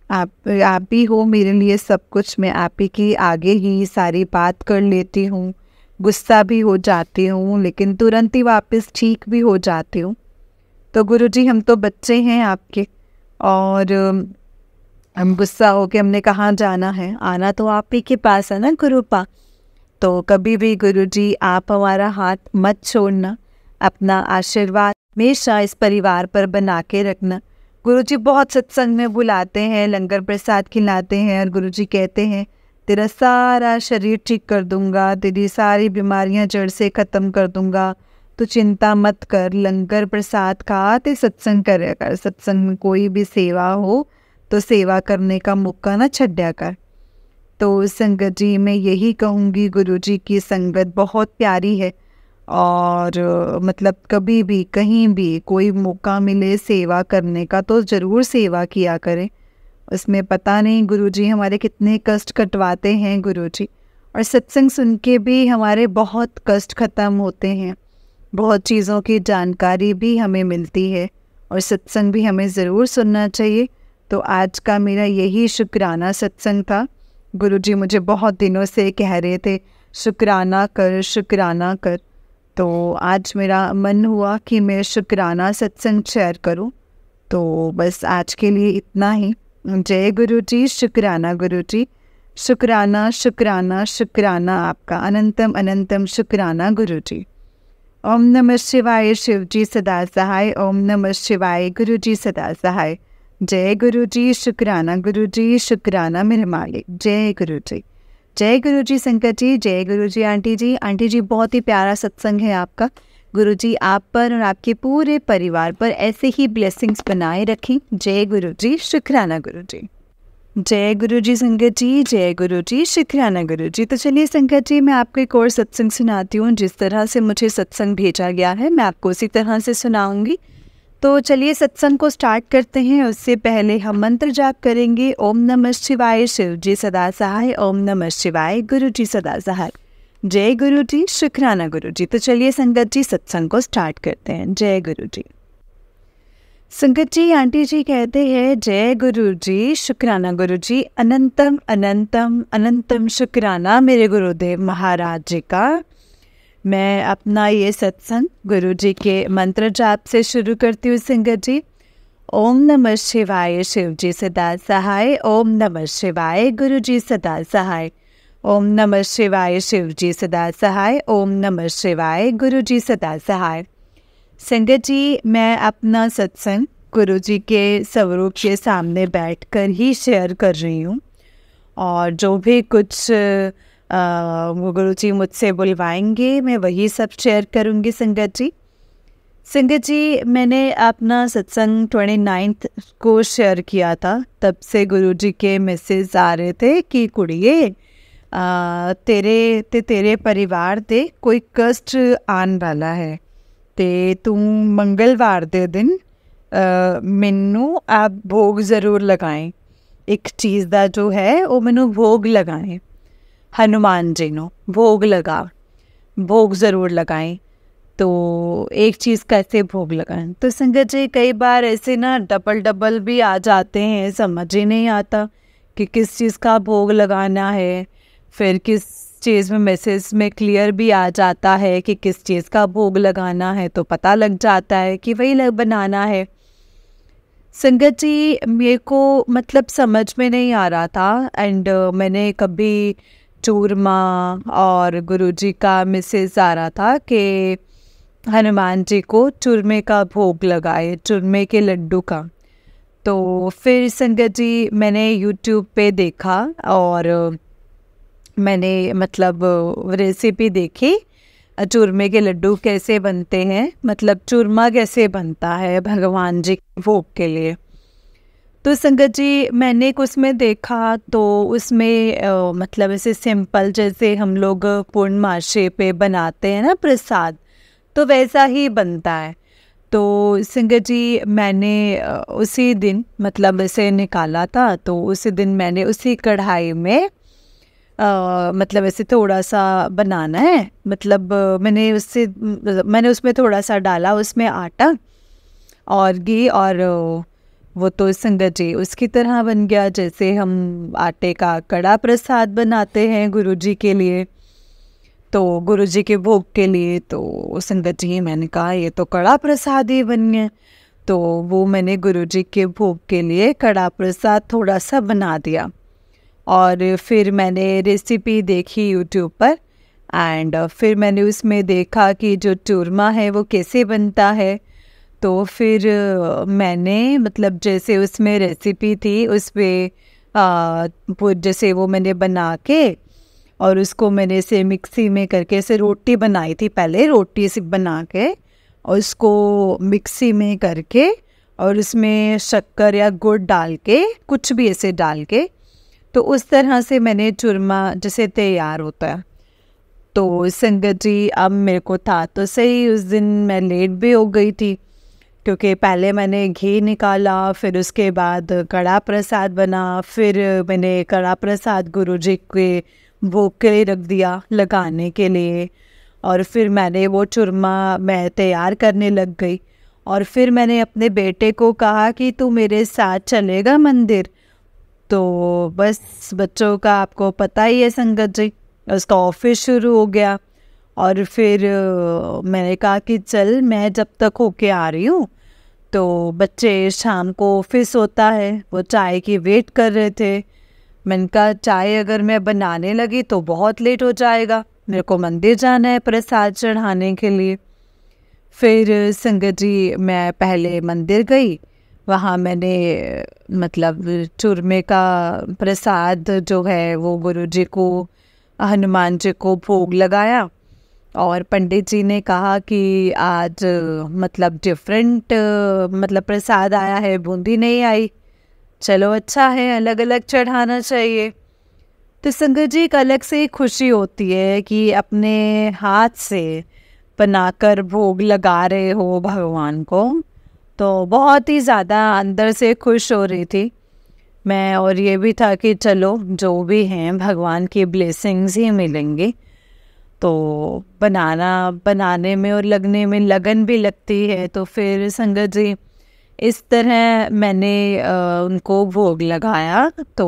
S1: आप ही हो मेरे लिए सब कुछ। मैं आप ही की आगे ही सारी बात कर लेती हूँ, गुस्सा भी हो जाती हूँ लेकिन तुरंत ही वापस ठीक भी हो जाती हूँ। तो गुरुजी हम तो बच्चे हैं आपके, और हम गुस्सा हो के हमने कहाँ जाना है, आना तो आप ही के पास है ना गुरुपा। तो कभी भी गुरुजी आप हमारा हाथ मत छोड़ना, अपना आशीर्वाद हमेशा इस परिवार पर बना के रखना। गुरुजी बहुत सत्संग में बुलाते हैं, लंगर प्रसाद खिलाते हैं और गुरुजी कहते हैं तेरा सारा शरीर ठीक कर दूंगा, तेरी सारी बीमारियां जड़ से ख़त्म कर दूंगा, तो चिंता मत कर, लंगर प्रसाद खा ते सत्संग करे कर, सत्संग में कोई भी सेवा हो तो सेवा करने का मौका ना छड्या कर। तो संगत जी मैं यही कहूँगी, गुरुजी की संगत बहुत प्यारी है और मतलब कभी भी कहीं भी कोई मौका मिले सेवा करने का तो ज़रूर सेवा किया करें। उसमें पता नहीं गुरुजी हमारे कितने कष्ट कटवाते हैं गुरुजी, और सत्संग सुन के भी हमारे बहुत कष्ट ख़त्म होते हैं, बहुत चीज़ों की जानकारी भी हमें मिलती है और सत्संग भी हमें ज़रूर सुनना चाहिए। तो आज का मेरा यही शुक्राना सत्संग था। गुरुजी मुझे बहुत दिनों से कह रहे थे शुक्राना कर, शुक्राना कर, तो आज मेरा मन हुआ कि मैं शुक्राना सत्संग शेयर करूं। तो बस आज के लिए इतना ही। जय गुरुजी, शुक्राना गुरुजी, शुक्राना शुक्राना शुक्राना आपका, अनंतम अनंतम शुक्राना गुरुजी। ओम नमः शिवाय, शिवजी सदा सहाय। ओम नमः शिवाय, गुरुजी सदा सहाय। जय गुरुजी, शुक्राना गुरुजी, शुक्राना मेरे मालिक। जय गुरुजी, जय गुरुजी संकट जी, जय गुरुजी आंटी जी। आंटी जी बहुत ही प्यारा सत्संग है आपका। गुरुजी आप पर और आपके पूरे परिवार पर ऐसे ही ब्लेसिंग्स बनाए रखें। जय गुरुजी, शुक्राना गुरुजी। जय गुरुजी संगत जी, जय गुरुजी, शुक्राना गुरुजी। तो चलिए संगत जी मैं आपको एक और सत्संग सुनाती हूँ। जिस तरह से मुझे सत्संग भेजा गया है मैं आपको उसी तरह से सुनाऊंगी। तो चलिए सत्संग को स्टार्ट करते हैं। उससे पहले हम मंत्र जाप करेंगे। ओम नमः शिवाय, शिव जी सदा सहाय। ओम नमः शिवाय, गुरु जी सदा सहाय। जय गुरु जी, शुक्राना गुरु जी। तो चलिए संगत जी सत्संग को स्टार्ट करते हैं। जय गुरु जी। संगत जी आंटी जी कहते हैं जय गुरु जी, शुक्राना गुरु जी, अनंतम अनंतम अनंतम शुक्राना मेरे गुरुदेव महाराज जी का। मैं अपना ये सत्संग गुरु जी के मंत्र जाप से शुरू करती हूँ संगत जी। ओम नमः शिवाय, शिव जी सदा सहाय। ओम नमः शिवाय, गुरु जी सदा सहाय। ओम नमः शिवाय, शिव जी सदा सहाय। ओम नमः शिवाय, गुरु जी सदा सहाय। संगत जी मैं अपना सत्संग गुरु जी के स्वरूप के सामने बैठकर ही शेयर कर रही हूँ, और जो भी कुछ गुरु जी मुझसे बुलवाएंगे मैं वही सब शेयर करूँगी संगत जी। संगत जी मैंने अपना सत्संग 29 को शेयर किया था, तब से गुरु जी के मैसेज आ रहे थे कि कुड़िए तेरे परिवार ते कोई कष्ट आने वाला है, ते तू मंगलवार दे दिन मैनू आप भोग ज़रूर लगाएं, एक चीज़ का जो है वो मैनू भोग लगाएं, हनुमान जी नो भोग भोग ज़रूर लगाएं। तो एक चीज़ कैसे भोग लगाएं? तो संगत जी कई बार ऐसे ना डबल भी आ जाते हैं, समझ ही नहीं आता कि किस चीज़ का भोग लगाना है। फिर किस चीज़ में मैसेज में क्लियर भी आ जाता है कि किस चीज़ का भोग लगाना है, तो पता लग जाता है कि वही बनाना है। संगत जी मेरे को मतलब समझ में नहीं आ रहा था, एंड मैंने कभी चूरमा और गुरुजी का मैसेज आ रहा था कि हनुमान जी को चूरमे का भोग लगाए, चूरमे के लड्डू का। तो फिर संगत जी मैंने यूट्यूब पे देखा और मैंने मतलब रेसिपी देखी, चूरमे के लड्डू कैसे बनते हैं, मतलब चूरमा कैसे बनता है भगवान जी के भोग के लिए। तो संगत जी मैंने एक उसमें देखा तो उसमें मतलब ऐसे सिंपल जैसे हम लोग पूर्णमासी पे बनाते हैं ना प्रसाद, तो वैसा ही बनता है। तो संगत जी मैंने उसी दिन मतलब ऐसे निकाला था, तो उसी दिन मैंने उसी कढ़ाई में मतलब ऐसे थोड़ा सा बनाना है, मतलब मैंने उसमें थोड़ा सा डाला उसमें आटा और घी, और वो तो संगत जी उसकी तरह बन गया जैसे हम आटे का कड़ा प्रसाद बनाते हैं गुरुजी के लिए, तो गुरुजी के भोग के लिए। तो संगत जी मैंने कहा ये तो कड़ा प्रसाद ही बन गया, तो वो मैंने गुरुजी के भोग के लिए कड़ा प्रसाद थोड़ा सा बना दिया। और फिर मैंने रेसिपी देखी यूट्यूब पर एंड फिर मैंने उसमें देखा कि जो चूरमा है वो कैसे बनता है। तो फिर मैंने मतलब जैसे उसमें रेसिपी थी उस पर जैसे वो मैंने बना के और उसको मैंने इसे मिक्सी में करके ऐसे रोटी बनाई थी, पहले रोटी से बना के और उसको मिक्सी में करके और उसमें शक्कर या गुड़ डाल के कुछ भी ऐसे डाल के, तो उस तरह से मैंने चूरमा जैसे तैयार होता है। तो संगत जी अब मेरे को था तो सही, उस दिन मैं लेट भी हो गई थी क्योंकि पहले मैंने घी निकाला, फिर उसके बाद कड़ा प्रसाद बना, फिर मैंने कड़ा प्रसाद गुरुजी के भोग के लिए रख दिया लगाने के लिए, और फिर मैंने वो चूरमा मैं तैयार करने लग गई। और फिर मैंने अपने बेटे को कहा कि तू मेरे साथ चलेगा मंदिर। तो बस बच्चों का आपको पता ही है संगत जी, उसका ऑफिस शुरू हो गया और फिर मैंने कहा कि चल मैं जब तक होके आ रही हूँ। तो बच्चे शाम को ऑफिस होता है, वो चाय की वेट कर रहे थे। मैंने कहा चाय अगर मैं बनाने लगी तो बहुत लेट हो जाएगा, मेरे को मंदिर जाना है प्रसाद चढ़ाने के लिए। फिर संगत जी मैं पहले मंदिर गई, वहाँ मैंने मतलब चूरमे का प्रसाद जो है वो गुरुजी को हनुमान जी को भोग लगाया। और पंडित जी ने कहा कि आज मतलब डिफरेंट मतलब प्रसाद आया है, बूंदी नहीं आई, चलो अच्छा है अलग अलग चढ़ाना चाहिए। तो संगत जी एक अलग से खुशी होती है कि अपने हाथ से बनाकर भोग लगा रहे हो भगवान को, तो बहुत ही ज़्यादा अंदर से खुश हो रही थी मैं। और ये भी था कि चलो जो भी हैं भगवान की ब्लेसिंग्स ही मिलेंगी। तो बनाने में और लगने में लगन भी लगती है। तो फिर संगत जी इस तरह मैंने उनको भोग लगाया। तो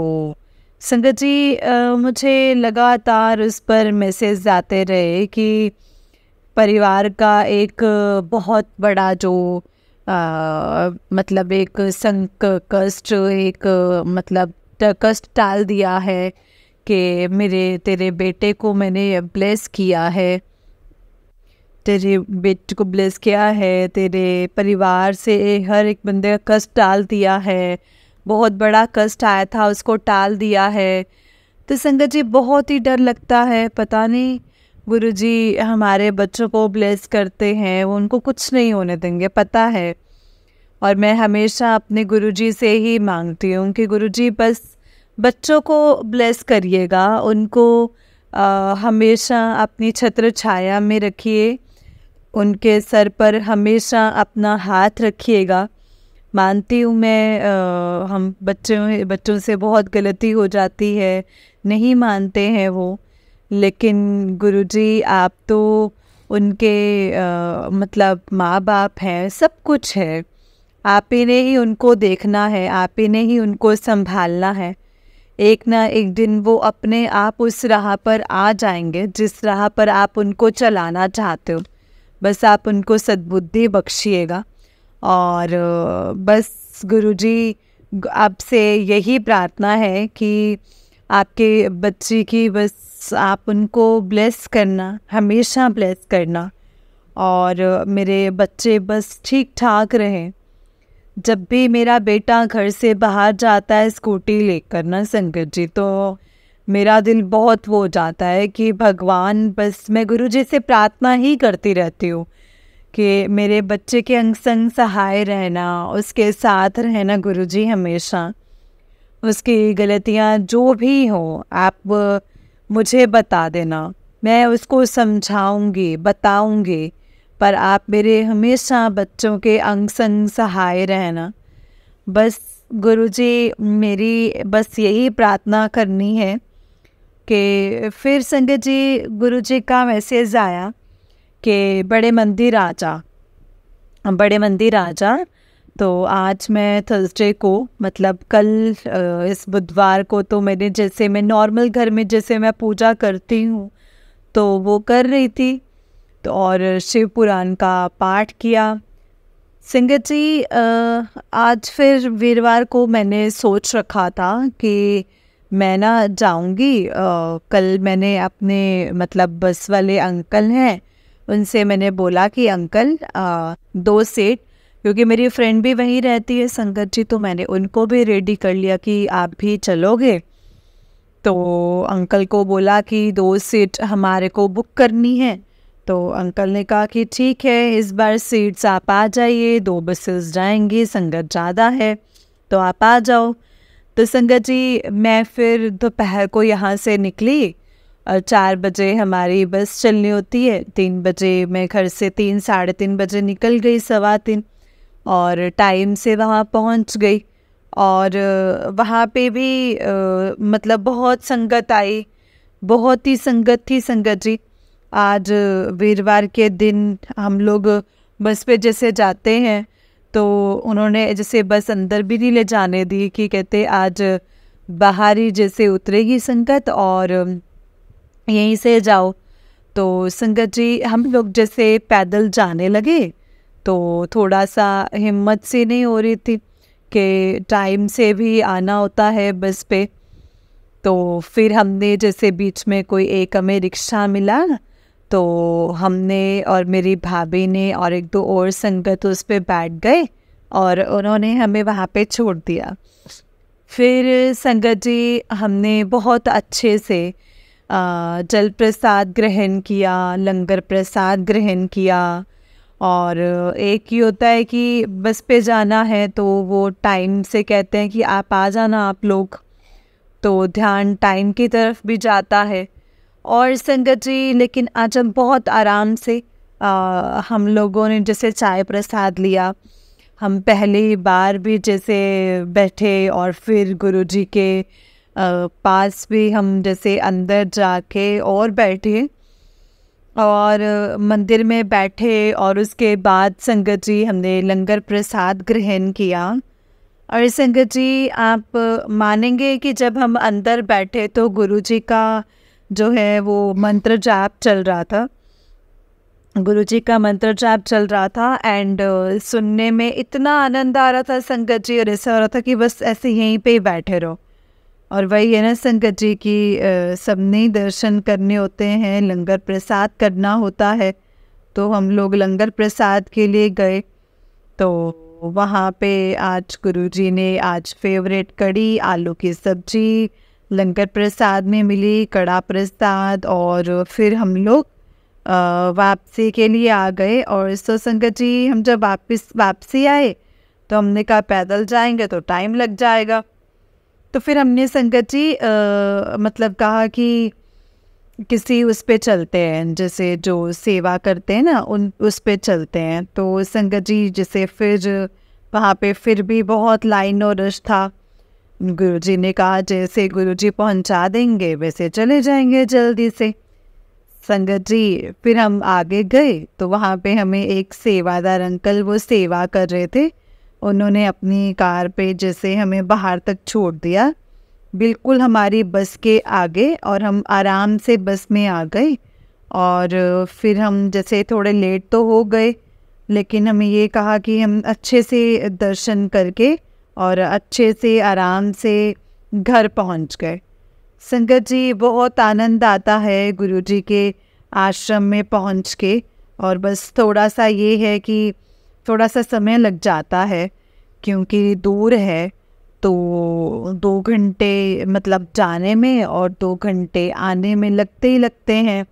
S1: संगत जी मुझे लगातार उस पर मैसेज आते रहे कि परिवार का एक बहुत बड़ा जो मतलब एक कष्ट एक मतलब कष्ट टाल दिया है कि तेरे बेटे को मैंने ब्लेस किया है, तेरे बेटे को ब्लेस किया है, तेरे परिवार से हर एक बंदे का कष्ट टाल दिया है, बहुत बड़ा कष्ट आया था उसको टाल दिया है। तो संगत जी बहुत ही डर लगता है, पता नहीं गुरुजी हमारे बच्चों को ब्लेस करते हैं, वो उनको कुछ नहीं होने देंगे, पता है। और मैं हमेशा अपने गुरुजी से ही मांगती हूँ कि गुरुजी बस बच्चों को ब्लेस करिएगा, उनको हमेशा अपनी छत्र छाया में रखिए, उनके सर पर हमेशा अपना हाथ रखिएगा। मानती हूँ मैं हम बच्चों से बहुत गलती हो जाती है, नहीं मानते हैं वो, लेकिन गुरुजी आप तो उनके मतलब माँ बाप हैं, सब कुछ है, आप ही ने ही उनको देखना है, आप ही ने ही उनको संभालना है। एक ना एक दिन वो अपने आप उस राह पर आ जाएंगे जिस राह पर आप उनको चलाना चाहते हो, बस आप उनको सद्बुद्धि बख्शिएगा। और बस गुरुजी आपसे यही प्रार्थना है कि आपके बच्चे की बस आप उनको ब्लेस करना, हमेशा ब्लेस करना, और मेरे बच्चे बस ठीक ठाक रहें। जब भी मेरा बेटा घर से बाहर जाता है स्कूटी लेकर ना संगत जी, तो मेरा दिल बहुत वो जाता है कि भगवान, बस मैं गुरु जी से प्रार्थना ही करती रहती हूँ कि मेरे बच्चे के अंग संग सहाय रहना, उसके साथ रहना गुरु जी हमेशा। उसकी गलतियाँ जो भी हों आप मुझे बता देना, मैं उसको समझाऊंगी, बताऊंगी, पर आप मेरे हमेशा बच्चों के अंग संग सहाय रहना। बस गुरुजी, मेरी बस यही प्रार्थना करनी है कि फिर संगत जी गुरुजी का मैसेज आया कि बड़े मंदिर आ जा। तो आज मैं थर्सडे को, मतलब कल इस बुधवार को, तो मैं नॉर्मल घर में जैसे मैं पूजा करती हूँ तो वो कर रही थी, तो और शिव पुराण का पाठ किया। संगत जी आज फिर वीरवार को मैंने सोच रखा था कि मैं ना जाऊंगी। कल मैंने अपने मतलब बस वाले अंकल हैं, उनसे मैंने बोला कि अंकल 2 सीट, क्योंकि मेरी फ्रेंड भी वहीं रहती है संगत जी, तो मैंने उनको भी रेडी कर लिया कि आप भी चलोगे। तो अंकल को बोला कि 2 सीट हमारे को बुक करनी है। तो अंकल ने कहा कि ठीक है, इस बार सीट्स आप आ जाइए, 2 बसेस जाएंगी, संगत ज़्यादा है तो आप आ जाओ। तो संगत जी मैं फिर दोपहर को यहाँ से निकली और 4 बजे हमारी बस चलनी होती है, 3 बजे मैं घर से 3 साढ़े 3 बजे निकल गई, 2:15, और टाइम से वहाँ पहुँच गई। और वहाँ पे भी मतलब बहुत संगत आई, बहुत ही संगत थी संगत जी। आज वीरवार के दिन हम लोग बस पे जैसे जाते हैं तो उन्होंने जैसे बस अंदर भी नहीं ले जाने दी, कि कहते आज बाहर ही जैसे उतरेगी संगत और यहीं से जाओ। तो संगत जी हम लोग जैसे पैदल जाने लगे तो थोड़ा सा हिम्मत सी नहीं हो रही थी कि टाइम से भी आना होता है बस पे। तो फिर हमने जैसे बीच में कोई एक हमें रिक्शा मिला, तो हमने और मेरी भाभी ने और 1-2 और संगत उस पे बैठ गए और उन्होंने हमें वहाँ पे छोड़ दिया। फिर संगत जी हमने बहुत अच्छे से जल प्रसाद ग्रहण किया, लंगर प्रसाद ग्रहण किया। और एक ही होता है कि बस पे जाना है तो वो टाइम से कहते हैं कि आप आ जाना आप लोग, तो ध्यान टाइम की तरफ भी जाता है। और संगत जी लेकिन आज हम बहुत आराम से हम लोगों ने जैसे चाय प्रसाद लिया, हम पहली बार भी जैसे बैठे और फिर गुरुजी के पास भी हम जैसे अंदर जाके और बैठे और मंदिर में बैठे, और उसके बाद संगत जी हमने लंगर प्रसाद ग्रहण किया। और संगत जी आप मानेंगे कि जब हम अंदर बैठे तो गुरुजी का जो है वो मंत्र जाप चल रहा था, गुरुजी का मंत्र जाप चल रहा था। एंड सुनने में इतना आनंद आ रहा था संगत जी, और ऐसा हो रहा था कि बस ऐसे यहीं पे ही बैठे रहो। और वही है ना संगत जी की सबने दर्शन करने होते हैं, लंगर प्रसाद करना होता है। तो हम लोग लंगर प्रसाद के लिए गए, तो वहाँ पे आज गुरुजी ने आज फेवरेट कड़ी आलू की सब्जी लंगर प्रसाद में मिली, कड़ा प्रसाद। और फिर हम लोग वापसी के लिए आ गए। और सो संगत जी हम जब वापसी आए तो हमने कहा पैदल जाएंगे तो टाइम लग जाएगा, तो फिर हमने संगत जी मतलब कहा कि किसी उस पे चलते हैं, जैसे जो सेवा करते हैं ना उस पे चलते हैं। तो संगत जी जैसे फिर वहाँ पे फिर भी बहुत लाइन और रश था। गुरुजी ने कहा जैसे गुरुजी पहुँचा देंगे वैसे चले जाएंगे जल्दी से। संगत जी फिर हम आगे गए तो वहाँ पे हमें एक सेवादार अंकल वो सेवा कर रहे थे, उन्होंने अपनी कार पे जैसे हमें बाहर तक छोड़ दिया, बिल्कुल हमारी बस के आगे, और हम आराम से बस में आ गए। और फिर हम जैसे थोड़े लेट तो हो गए, लेकिन हमें ये कहा कि हम अच्छे से दर्शन करके और अच्छे से आराम से घर पहुंच गए। संगत जी, बहुत आनंद आता है गुरुजी के आश्रम में पहुंच के, और बस थोड़ा सा ये है कि थोड़ा सा समय लग जाता है क्योंकि दूर है, तो 2 घंटे मतलब जाने में और 2 घंटे आने में लगते ही लगते हैं,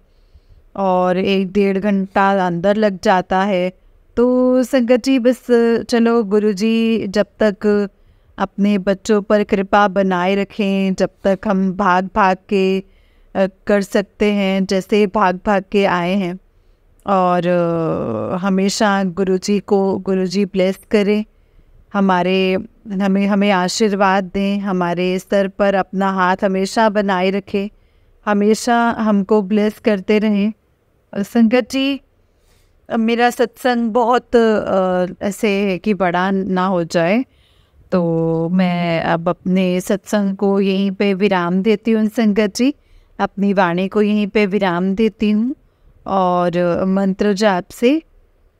S1: और 1-1.5 घंटा अंदर लग जाता है। तो संगत जी, बस चलो गुरुजी जब तक अपने बच्चों पर कृपा बनाए रखें, जब तक हम भाग भाग के कर सकते हैं, जैसे भाग भाग के आए हैं, और हमेशा गुरुजी ब्लेस करें, हमें आशीर्वाद दें, हमारे सर पर अपना हाथ हमेशा बनाए रखें, हमेशा हमको ब्लेस करते रहें। संगत जी, मेरा सत्संग बहुत ऐसे है कि बड़ा ना हो जाए, तो मैं अब अपने सत्संग को यहीं पे विराम देती हूँ। संगत जी, अपनी वाणी को यहीं पे विराम देती हूँ और मंत्र जाप से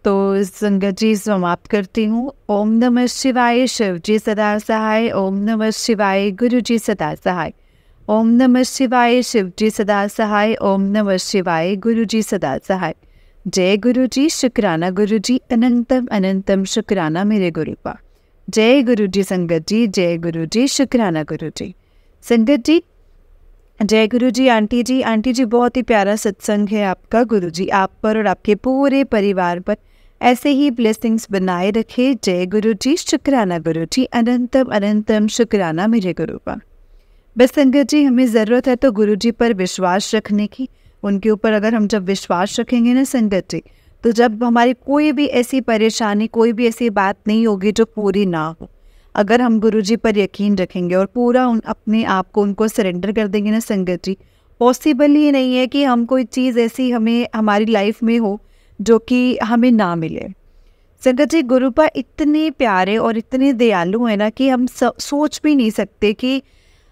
S1: तो संगत जी समाप्त करती हूँ। ओम नमः शिवाय, शिव जी सदा सहाय। ओम नमः शिवाय, गुरु जी सदा सहाय। ओम नमः शिवाय, शिव जी सदा सहाय। ओम नमः शिवाय, गुरु जी सदा सहाय। जय गुरु जी, शुक्राना गुरु जी, अनंतम अनंतम शुक्राना मेरे गुरु का। जय गुरु जी संगत जी, जय गुरु जी, शुक्राना गुरु जी। संगत जी, जय गुरु जी। आंटी जी बहुत ही प्यारा सत्संग है आपका। गुरु जी आप पर और आपके पूरे परिवार पर ऐसे ही ब्लेसिंग्स बनाए रखे। जय गुरु जी, शुक्राना गुरु जी, अनंतम अनंतम शुक्राना मेरे गुरु का। बस संगत जी, हमें ज़रूरत है तो गुरु जी पर विश्वास रखने की। उनके ऊपर अगर हम जब विश्वास रखेंगे ना संगत जी, तो जब हमारी कोई भी ऐसी परेशानी, कोई भी ऐसी बात नहीं होगी जो पूरी ना हो। अगर हम गुरुजी पर यकीन रखेंगे और पूरा अपने आप को उनको सरेंडर कर देंगे ना संगत जी, पॉसिबल ही नहीं है कि हम कोई चीज़ ऐसी हमें हमारी लाइफ में हो जो कि हमें ना मिले। संगत जी, गुरुपा इतने प्यारे और इतने दयालु है ना कि हम सोच भी नहीं सकते कि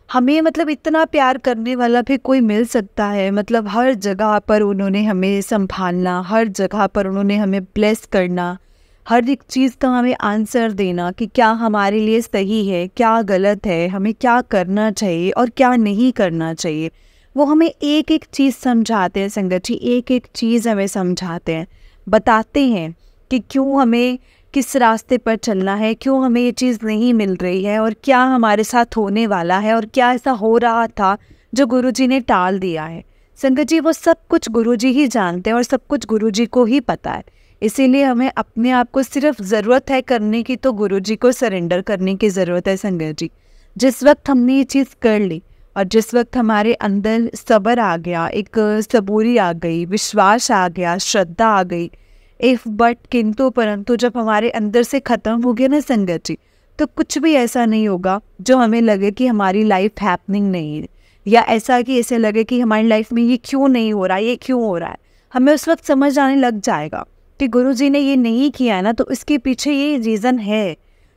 S1: हमें मतलब इतना प्यार करने वाला भी कोई मिल सकता है। मतलब हर जगह पर उन्होंने हमें संभालना, हर जगह पर उन्होंने हमें ब्लेस करना, हर एक चीज़ का हमें आंसर देना कि क्या हमारे लिए सही है, क्या गलत है, हमें क्या करना चाहिए और क्या नहीं करना चाहिए। वो हमें एक एक चीज़ समझाते हैं संगत जी, एक एक चीज़ हमें समझाते हैं, बताते हैं कि क्यों हमें किस रास्ते पर चलना है, क्यों हमें ये चीज़ नहीं मिल रही है और क्या हमारे साथ होने वाला है और क्या ऐसा हो रहा था जो गुरुजी ने टाल दिया है। संगत जी, वो सब कुछ गुरुजी ही जानते हैं और सब कुछ गुरुजी को ही पता है। इसीलिए हमें अपने आप को सिर्फ ज़रूरत है करने की, तो गुरुजी को सरेंडर करने की ज़रूरत है संगत जी। जिस वक्त हमने ये चीज़ कर ली और जिस वक्त हमारे अंदर सब्र आ गया, एक सबूरी आ गई, विश्वास आ गया, श्रद्धा आ गई, इफ बट किंतु परंतु जब हमारे अंदर से ख़त्म हो गया ना संगत जी, तो कुछ भी ऐसा नहीं होगा जो हमें लगे कि हमारी लाइफ हैपनिंग नहीं है, या ऐसा कि ऐसे लगे कि हमारी लाइफ में ये क्यों नहीं हो रहा, ये क्यों हो रहा है। हमें उस वक्त समझ आने लग जाएगा कि गुरुजी ने ये नहीं किया है ना, तो इसके पीछे ये रीज़न है।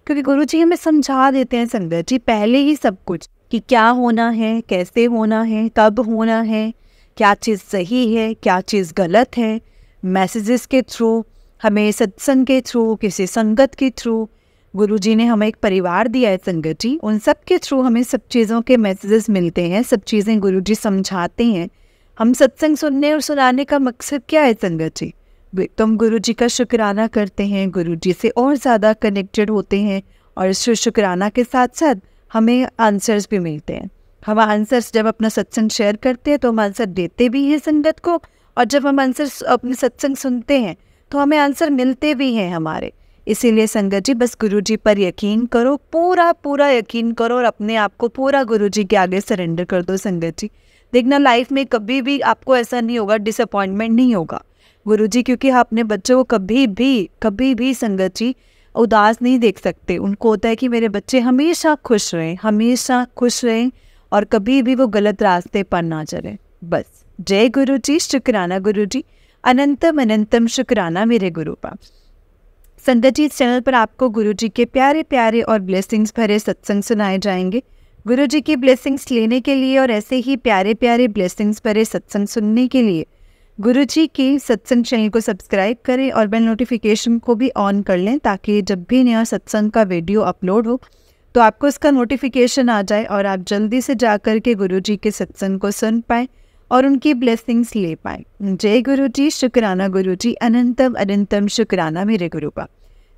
S1: क्योंकि गुरुजी हमें समझा देते हैं संगत जी पहले ही सब कुछ, कि क्या होना है, कैसे होना है, कब होना है, क्या चीज़ सही है, क्या चीज़ गलत है। मैसेजेस के थ्रू, हमें सत्संग के थ्रू, किसी संगत के थ्रू, गुरुजी ने हमें एक परिवार दिया है संगत जी, उन सब के थ्रू हमें सब चीज़ों के मैसेजेस मिलते हैं, सब चीज़ें गुरुजी समझाते हैं। हम सत्संग सुनने और सुनाने का मकसद क्या है संगत जी? तुम गुरुजी का शुक्राना करते हैं, गुरुजी से और ज़्यादा कनेक्टेड होते हैं, और इस शुक्राना के साथ साथ हमें आंसर्स भी मिलते हैं। हम आंसर्स जब अपना सत्संग शेयर करते हैं तो हम आंसर देते भी हैं संगत को, और जब हम आंसर अपने सत्संग सुनते हैं तो हमें आंसर मिलते भी हैं हमारे। इसीलिए संगत जी, बस गुरुजी पर यकीन करो, पूरा यकीन करो और अपने आप को पूरा गुरुजी के आगे सरेंडर कर दो संगत जी। देखना, लाइफ में कभी भी आपको ऐसा नहीं होगा, डिसअपॉइंटमेंट नहीं होगा। गुरुजी क्योंकि अपने बच्चों को कभी भी संगत जी उदास नहीं देख सकते। उनको होता है कि मेरे बच्चे हमेशा खुश रहें और कभी भी वो गलत रास्ते पर ना चले। बस जय गुरु जी, शुक्राना गुरु जी, अनंतम अनंतम शुक्राना मेरे गुरु का। संगत जी, इस चैनल पर आपको गुरु जी के प्यारे प्यारे और ब्लेसिंग्स भरे सत्संग सुनाए जाएंगे। गुरु जी की ब्लेसिंग्स लेने के लिए और ऐसे ही प्यारे प्यारे ब्लेसिंग्स भरे सत्संग सुनने के लिए गुरु जी के सत्संग चैनल को सब्सक्राइब करें और बेल नोटिफिकेशन को भी ऑन कर लें, ताकि जब भी नया सत्संग का वीडियो अपलोड हो तो आपको इसका नोटिफिकेशन आ जाए और आप जल्दी से जाकर के गुरुजी के सत्संग को सुन पाएँ और उनकी ब्लेसिंग्स ले पाएँ। जय गुरु जी, शुक्राना गुरु जी, अनंतम अनंतम शुक्राना मेरे गुरु का।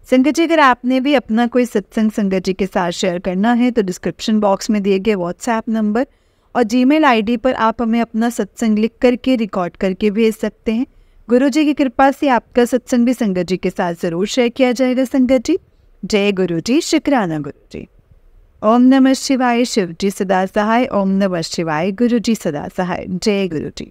S1: संगत जी, अगर आपने भी अपना कोई सत्संग संगत जी के साथ शेयर करना है तो डिस्क्रिप्शन बॉक्स में दिए गए व्हाट्सएप नंबर और जीमेल आईडी पर आप हमें अपना सत्संग लिख करके रिकॉर्ड करके भेज सकते हैं। गुरु जी की कृपा से आपका सत्संग भी संगत जी के साथ ज़रूर शेयर किया जाएगा। संगत जी, जय गुरु जी, शुक्राना गुरु जी। ओम नमः शिवाय, शिव जी सदा सहाय। ओम नमः शिवाय, गुरु जी सदा सहाय। जय गुरु जी।